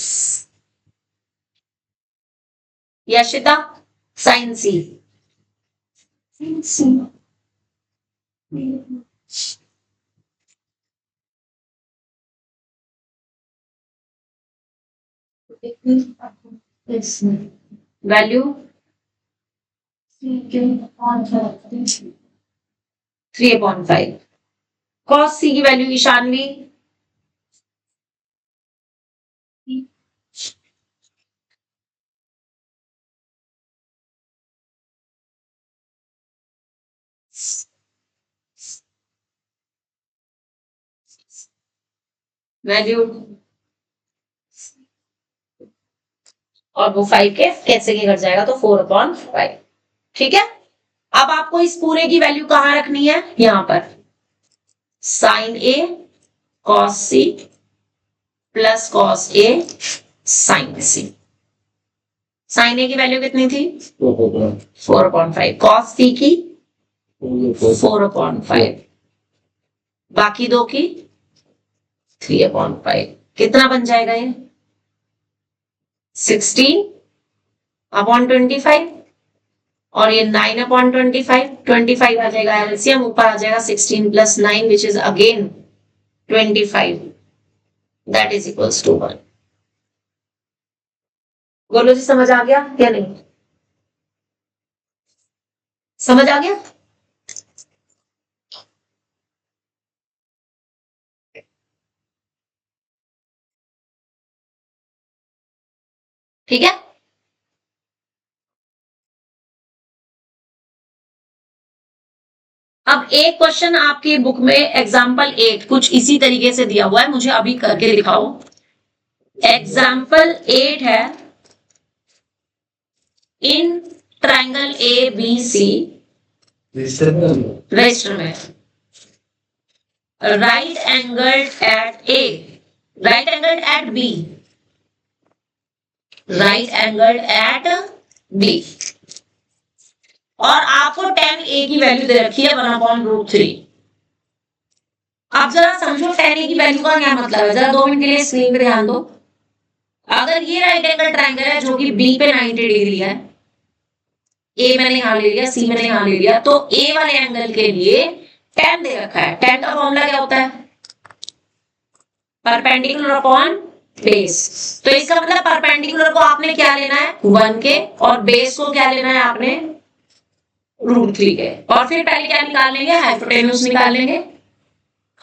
Yashita sine C value 3 upon 5। Cos C की वैल्यू ईशानवी वैल्यू, और वो 5 के कैसे के घट जाएगा तो 4 अपॉन 5। ठीक है, अब आपको इस पूरे की वैल्यू कहां रखनी है, यहां पर sign A cos C plus cos A sign C. Sign ए की वैल्यू कितनी थी 4 अपॉन 5, कॉस सी की 4 अपॉन 5, बाकी दो की 3 अपॉन 5। कितना बन जाएगा ये 16 अपॉन 25 और ये 9 अपॉन 25 आ जाएगा एलसीएम, ऊपर आ जाएगा 16 plus 9 which is again 25, that is equals to 1। बोलो जी, समझ आ गया या नहीं, समझ आ गया। ठीक है, अब एक क्वेश्चन आपकी बुक में एग्जाम्पल 8 कुछ इसी तरीके से दिया हुआ है, मुझे अभी करके दिखाओ। एग्जाम्पल 8 है in triangle A B C register में right angled at A, right angled at B, right angled at B, और आपको tan a की वैल्यू दे रखी है 1/√3। आप जरा समझो tan a की वैल्यू का क्या मतलब है, जरा 2 मिनट के लिए स्क्रीन पे ध्यान दो। अगर ये राइट एंगल ट्रायंगल है जो कि B पे 90 डिग्री है, A मैंने यहां ले लिया, C मैंने यहां ले लिया, तो A वाले एंगल के लिए tan दे रखा है। tan का फॉर्मूला क्या होता है परपेंडिकुलर अपॉन बेस। तो इसका मतलब परपेंडिकुलर को आपने क्या लेना है 1 के, और बेस को क्या लेना है आपने √3 के। और फिर पहले क्या निकाल लेंगे हाइपोटेन्यूज निकाल लेंगे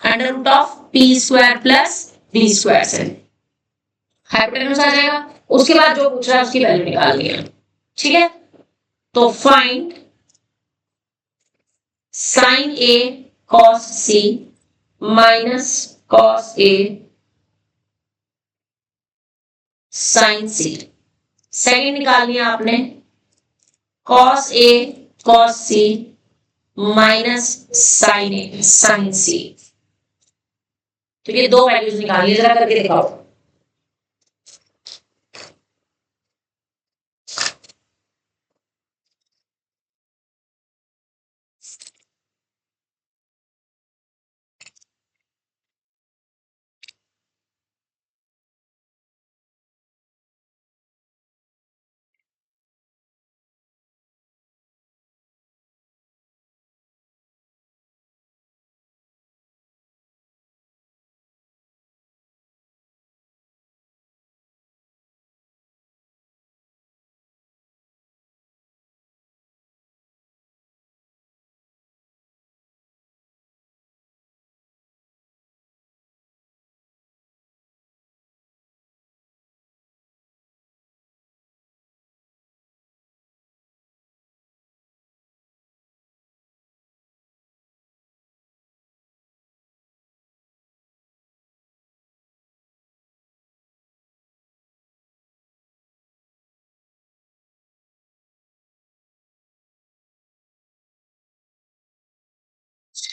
under root of P square plus B square से हाइपोटेन्यूज आ जाएगा। उसके बाद जो पूछ रहा है उसकी वैल्यू निकाल लेंगे। ठीक है, तो find sign A cos C minus cos A sign C. Second निकालनी है आपने, cos A cos C minus sign A sign सी। तो ये दो वैल्यूज निकालिए, जरा करके दिखाओ।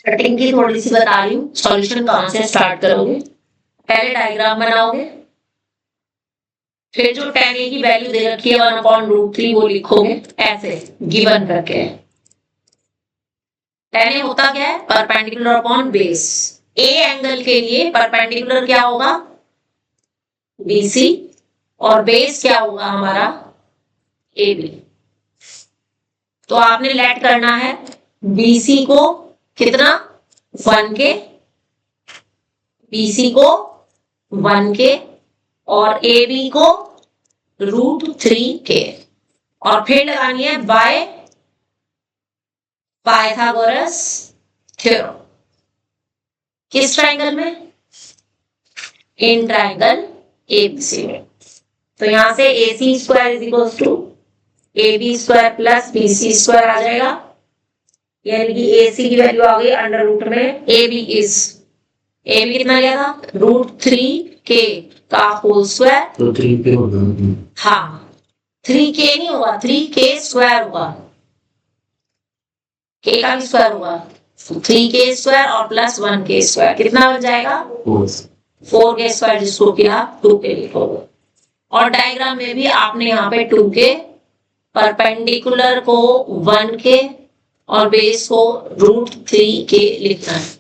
कटिंग की थोड़ी सी बता रही हूँ, सॉल्यूशन कहां से स्टार्ट करोगे। पहले डायग्राम बनाओगे, फिर जो tan a की वैल्यू दे रखी है 1/√3 वो लिखोगे ऐसे गिवन करके। tan a होता क्या है, perpendicular upon base. A angle के लिए परपेंडिकुलर क्या होगा, BC, और बेस क्या होगा हमारा AB। तो आपने लेट करना है BC को कितना 1 के, BC को 1 के और AB को √3 के, और फिर लगानी है बाय पाइथागोरस थ्योरम। किस ट्राइंगल में, इन ट्राइंगल ABC में। तो यहां से AC square is equal to AB square plus BC square आ जाएगा, यानी कि AC की वैल्यू आ गई अंडर रूट में AB कितना गया था √3 का होल स्क्वायर। तो 3 होगा। हाँ 3K नहीं होगा, 3K स्क्वायर होगा, K का भी स्क्वायर होगा, 3K स्क्वायर और प्लस 1K स्क्वायर कितना बन जाएगा 4K स्क्वायर, जिसको कि आप 2K लिखोगे। और डायग्राम में भी आपने यहाँ पे 2K, परपेंडिकुलर को 1K और बेस को √3K लिखना है।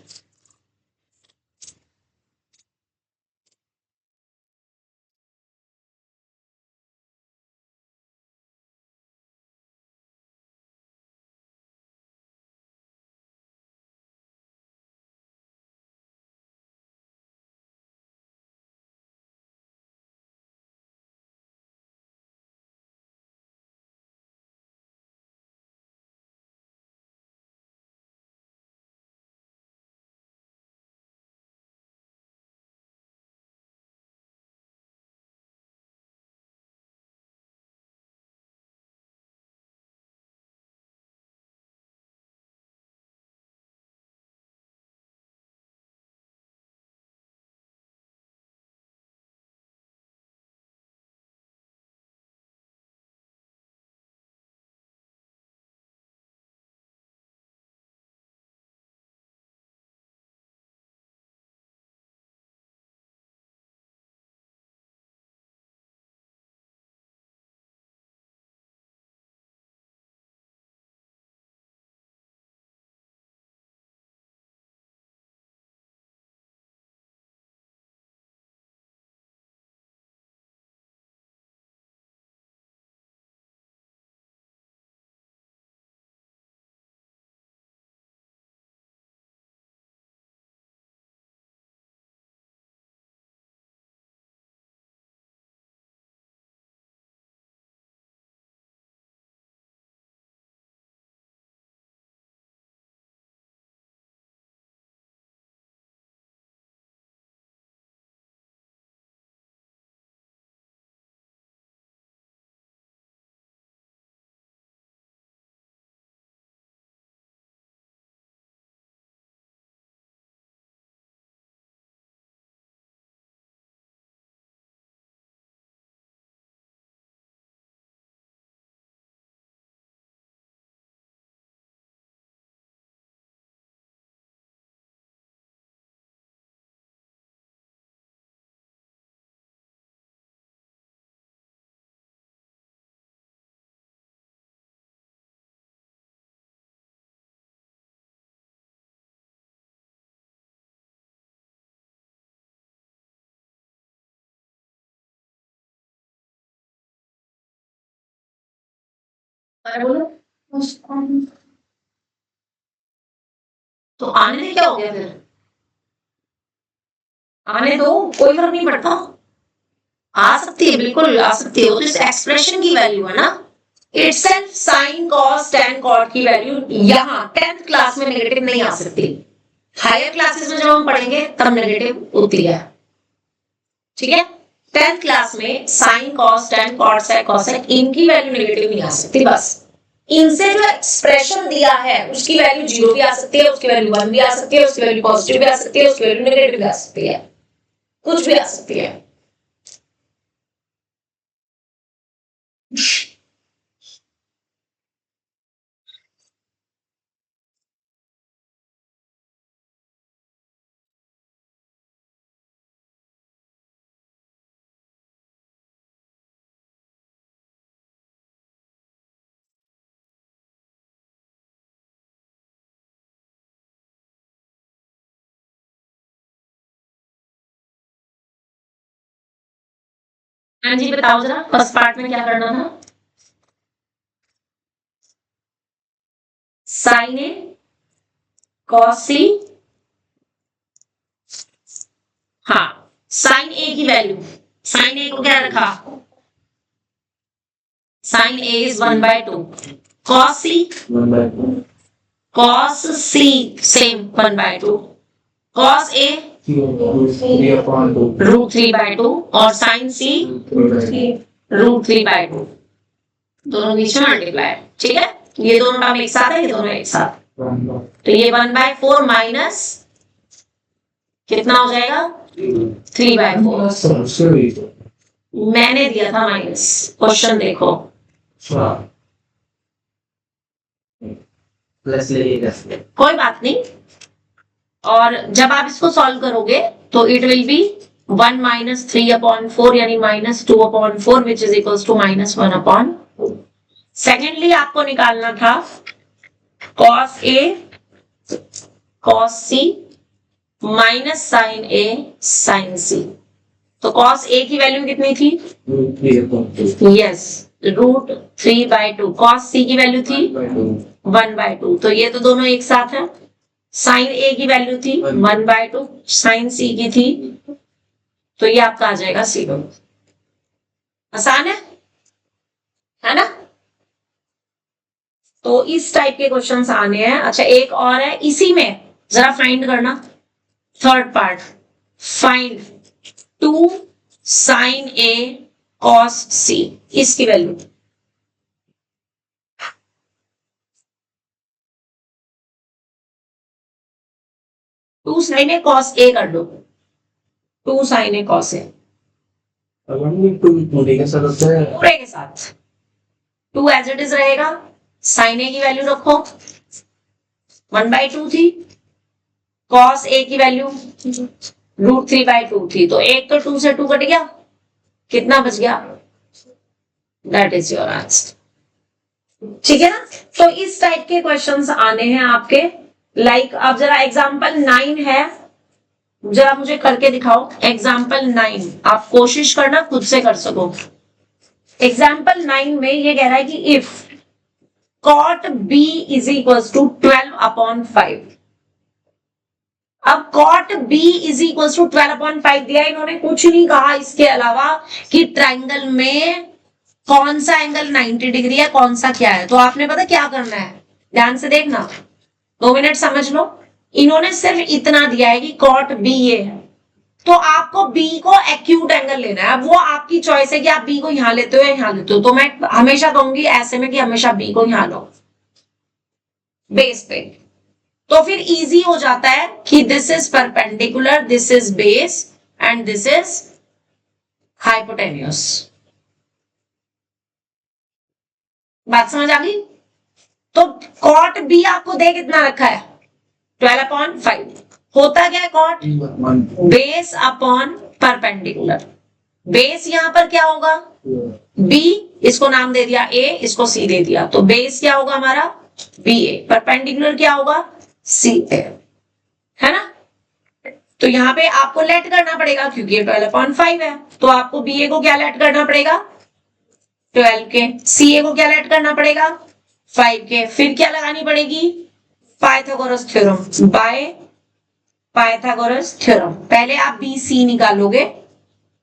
अरे बोलो। तो आने दे, क्या हो गया फिर? आने दो, कोई फर्क नहीं पड़ता। आ सकती है, बिल्कुल आ सकती है। वो तो इस एक्सप्रेशन की वैल्यू है ना, itself sine cos tan cot की वैल्यू यहाँ 10th क्लास में नेगेटिव नहीं आ सकती। हायर क्लासेस में जब हम पढ़ेंगे तब नेगेटिव होती है, ठीक है। 10th क्लास में sine cos tan cot sec cosec इनकी वैल्यू नेगेटिव नहीं आ सकती। बस इनसे जो एक्सप्रेशन दिया है उसकी वैल्यू 0 भी आ सकती है, उसकी वैल्यू 1 भी आ सकती है, उसकी वैल्यू पॉजिटिव भी आ सकती है, उसकी वैल्यू नेगेटिव भी आ सकती है, कुछ भी आ सकती है। हाँ जी, बताओ जरा फर्स्ट पार्ट में क्या करना था। साइन ए कॉस सी, हाँ साइन ए की वैल्यू, साइन ए को क्या रखा, sine A is 1/2, cos C, 1/2, cos C same 1/2, cos A √3/2, √3/2 और साइन सी √3/2, दोनों बीच में मल्टीप्लाई, ठीक है। ये दोनों टर्म एक साथ है, ये दोनों एक साथ, तो ये 1/4 माइनस कितना हो जाएगा 3/4। मैंने दिया था माइनस, क्वेश्चन देखो। कोई बात नहीं, और जब आप इसको सॉल्व करोगे तो इट विल बी 1 - 3/4 यानी -2/4 which is equals to -1/4। Secondly आपको निकालना था cos A cos C minus sine A sine C। तो cos A की वैल्यू कितनी थी, यस √3/2, cos C की वैल्यू थी 1/2, तो ये तो दोनों एक साथ है। साइन A की वैल्यू थी 1/2, साइन C की थी, तो ये आपका आ जाएगा 0। आसान है ना। तो इस टाइप के क्वेश्चंस आने हैं। अच्छा एक और है इसी में, जरा फाइंड करना third part, find 2 sin A cos C, इसकी value 2 sin A cos A कर दो, 2 sin A cos A पूरे के साथ 2 एज इट इज रहेगा। साइन ए की वैल्यू रखो 1/2 थी, cos A की वैल्यू √3/2 थी, तो एक तो 2 से 2 कट गया, कितना बच गया, दैट इज योर आंसर, ठीक है ना। तो इस टाइप के क्वेश्चंस आने हैं आपके। लाइक अब जरा एग्जांपल 9 है, जरा मुझे करके दिखाओ एग्जांपल 9, आप कोशिश करना खुद से कर सको। एग्जांपल 9 में ये कह रहा है कि if cot B is equals to 12/5, अब cot B is equals to 12/5 दिया, इन्होंने कुछ नहीं कहा इसके अलावा कि ट्राइंगल में कौन सा एंगल 90 डिग्री है, कौन सा क्या है। तो आपने पता क्या करना है, ध्यान से देखना, 2 मिनट समझ लो। इन्होंने सिर्फ इतना दिया है कि cot B ये है, तो आपको B को एक्यूट एंगल लेना है। अब वो आपकी चॉइस है कि आप B को यहां लेते हो या यहां लेते हो, तो मैं हमेशा कहूंगी ऐसे में कि हमेशा B को यहां लो बेस पे, तो फिर इजी हो जाता है कि this is perpendicular, this is base and this is hypotenuse. बात समझ आ गई। तो cot B आपको दे कितना रखा है 12/5, होता क्या है cot base upon perpendicular. Base यहां पर क्या होगा B, इसको नाम दे दिया A, इसको C दे दिया, तो बेस क्या होगा हमारा BA, परपेंडिकुलर क्या होगा CA, है ना। तो यहाँ पे आपको लेट करना पड़ेगा क्योंकि ये 12/5 है, तो आपको BA को क्या लेट करना पड़ेगा 12 के, CA को क्या लेट करना पड़ेगा 5k। फिर क्या लगानी पड़ेगी? Pythagoras theorem, bye Pythagoras theorem. पहले आप BC निकालोगे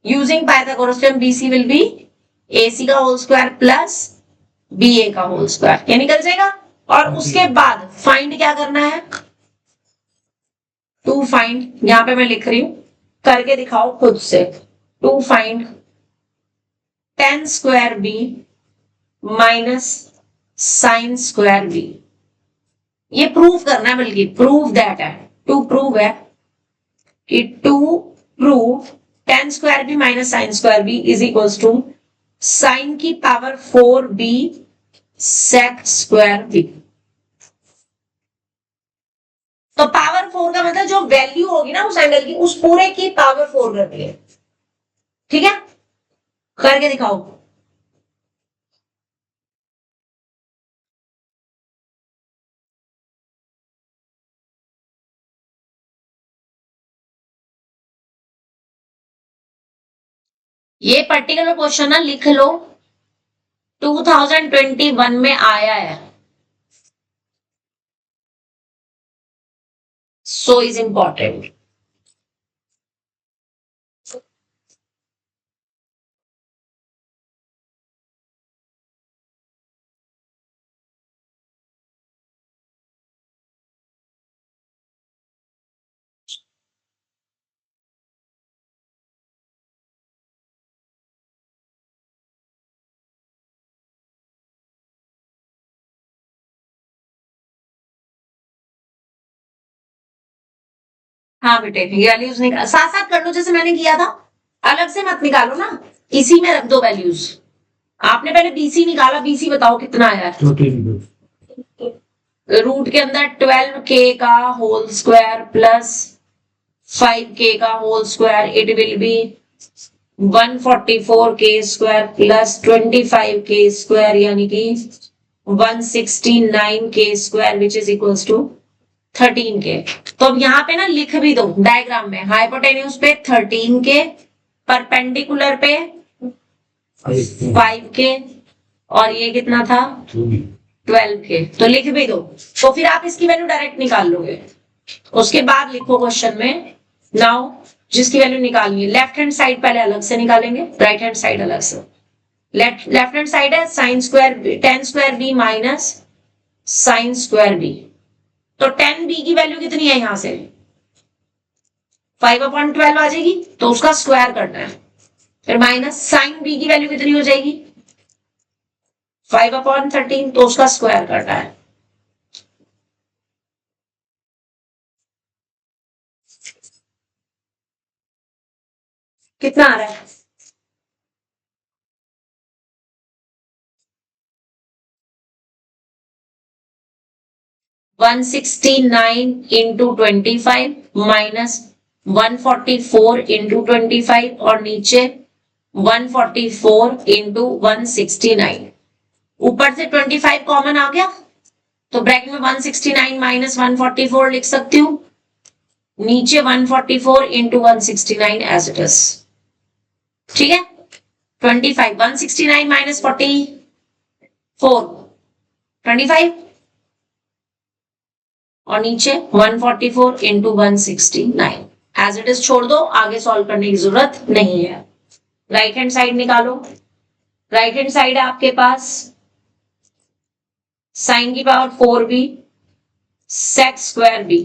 using Pythagoras theorem. BC will be AC का होल स्क्वायर प्लस BA का होल स्क्वायर, ये निकल जाएगा। और उसके बाद फाइंड क्या करना है? टू फाइंड, यहां पे मैं लिख रही हूं, करके दिखाओ खुद से। To find tan square B minus sine square B। ये प्रूव करना है, बल्कि प्रूव दैट है, टू प्रूव है कि to prove tan square B minus sine square B is equals to sine की power 4B sec square B। तो power 4 का मतलब जो वैल्यू होगी ना उस एंगल की, उस पूरे की पावर 4 कर दिए। ठीक है, करके दिखाओ। ये पर्टिकुलर क्वेश्चन ना लिख लो, 2021 में आया है, सो इज इंपॉर्टेंट। हाँ बेटे, ये वैल्यूज निकाल, साथ साथ कर लो जैसे मैंने किया था, अलग से मत निकालो ना, इसी में रख दो वैल्यूज। आपने पहले BC निकाला, BC बताओ कितना आया है? रूट के अंदर 12k का होल स्क्वायर प्लस 5k का whole square, it will be 144k square plus 25k square, यानी कि 169k square which is equals to 13k। तो अब यहाँ पे ना लिख भी दो डायग्राम में, हाइपोटेन्यूज पे 13k, परपेंडिकुलर पे 5k, और ये कितना था? 12k। तो लिख भी दो, तो फिर आप इसकी वैल्यू डायरेक्ट निकाल लोगे। उसके बाद लिखो क्वेश्चन में, नाउ जिसकी वैल्यू निकालनी है, लेफ्ट हैंड साइड पहले अलग से निकालेंगे, राइट हैंड साइड अलग से। लेफ्ट हैंड साइड है sine square tan square B minus sine square B। तो tan B की वैल्यू कितनी है? यहां से 5/12 आ जाएगी, तो उसका स्क्वायर करना है। फिर माइनस साइन B की वैल्यू कितनी हो जाएगी? 5/13, तो उसका स्क्वायर करना है। कितना आ रहा है? वन 169 इंटू 25 माइनस 144 इंटू 25, और नीचे 144 इंटू 169। ऊपर से 25 कॉमन आ गया, तो ब्रैकेट में 169 माइनस 144 लिख सकती हूँ, नीचे 144 इंटू 169 एज इट इज। ठीक है, 25 169 माइनस 44 25, और नीचे 144 इंटू 169 एज इट इज छोड़ दो, आगे सॉल्व करने की जरूरत नहीं है। राइट हैंड साइड निकालो। राइट हैंड साइड है आपके पास साइन की power 4b sec square b।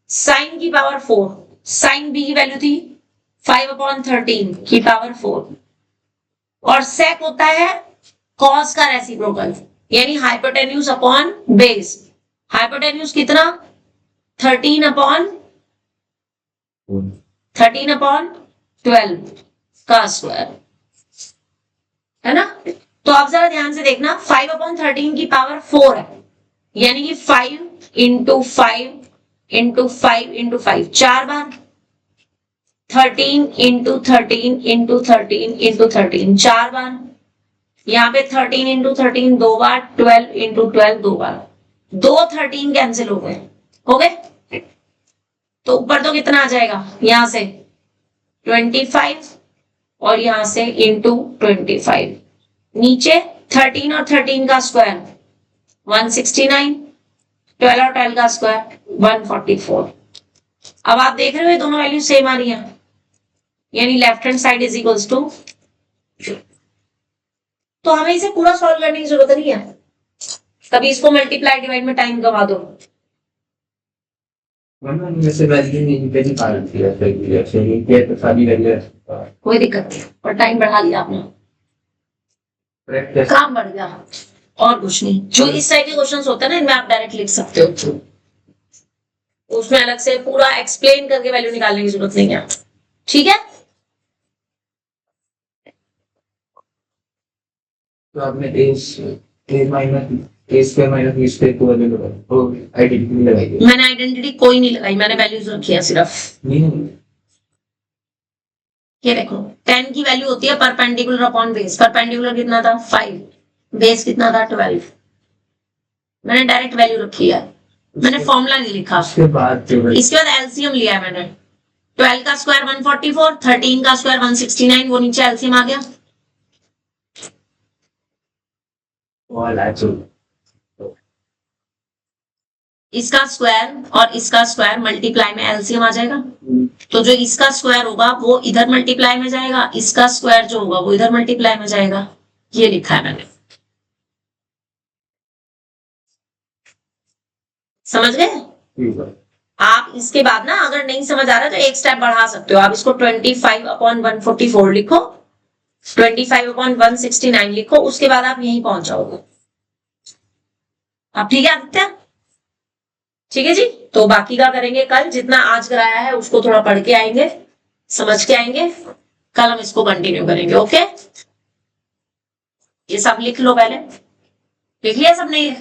Sine की पावर 4, साइन b की वैल्यू थी 5/13 की पावर 4, और सेक होता है कॉस का रेसिप्रोकल, यानी हाइपोटेन्यूज अपॉन बेस। हाइपोटेन्यूज कितना? 13/12 का स्क्वायर, है ना। तो आप जरा ध्यान से देखना, 5/13 की पावर 4 है, यानी कि 5 इंटू 5 इंटू 5 इंटू 5 4 बार, 13 इंटू 13 इंटू 13 इंटू 13 4 बार, यहाँ पे 13 इंटू 13 2 बार, 12 इंटू 12 2 बार, 2 13 कैंसिल हो गए, तो ऊपर तो कितना आ जाएगा? यहां से 25 और यहां से इंटू 25, नीचे 13 और 13 का स्क्वायर 169, 12 और 12 का स्क्वायर 144। अब आप देख रहे हो ये दोनों वैल्यू सेम आ रही है, यानी left hand side is equals to, तो हमें इसे पूरा सॉल्व करने की जरूरत नहीं है, कभी इसको मल्टीप्लाई डिवाइड में टाइम गवा दो। वैसे वैल्यू नहीं पा रही थी, ऐसे ही किया तो सारी वैल्यू कोई दिक्कत नहीं, और टाइम बढ़ा दिया आपने, काम बढ़ गया और कुछ नहीं। जो इस टाइप के क्वेश्चंस होते हैं ना, इनमें आप डायरेक्ट लिख सकते हो, उसमें अलग से पूरा एक्सप्लेन करके वैल्यू निकालने की जरूरत नहीं है, ठीक है। तो आपने a माइनस b स्क्वायर को वैल्यू लगाई, तो आइडेंटिटी लगाई है। मैंने आइडेंटिटी कोई नहीं लगाई, मैंने वैल्यूज रखी है सिर्फ। नहीं ये देखो 10 की वैल्यू होती है परपेंडिकुलर अपॉन बेस, परपेंडिकुलर कितना था 5, बेस कितना था 12, मैंने डायरेक्ट वैल्यू रखी है, मैंने फॉर्मूला नहीं लिखा। उसके बाद इसके बाद एलसीएम लिया है मैंने, 12 का स्क्वायर 144, 13 का स्क्वायर 169, वो नीचे एलसीएम आ गया। इसका स्क्वायर और इसका स्क्वायर मल्टीप्लाई में एलसीएम आ जाएगा, तो जो इसका स्क्वायर होगा वो इधर मल्टीप्लाई में जाएगा, इसका स्क्वायर जो होगा वो इधर मल्टीप्लाई में जाएगा, ये लिखा है मैंने, समझ गए। आप इसके बाद ना अगर नहीं समझ आ रहा तो एक स्टेप बढ़ा सकते हो, आप इसको 25/144 लिखो, 25/169 लिखो, उसके बाद आप यहीं पहुंच जाओगे। अब ठीक है आदित्य, ठीक है जी। तो बाकी का करेंगे कल, जितना आज कराया है उसको थोड़ा पढ़ के आएंगे, समझ के आएंगे, कल हम इसको कंटिन्यू करेंगे। ओके, ये सब लिख लो, पहले लिख लिया सबने ये।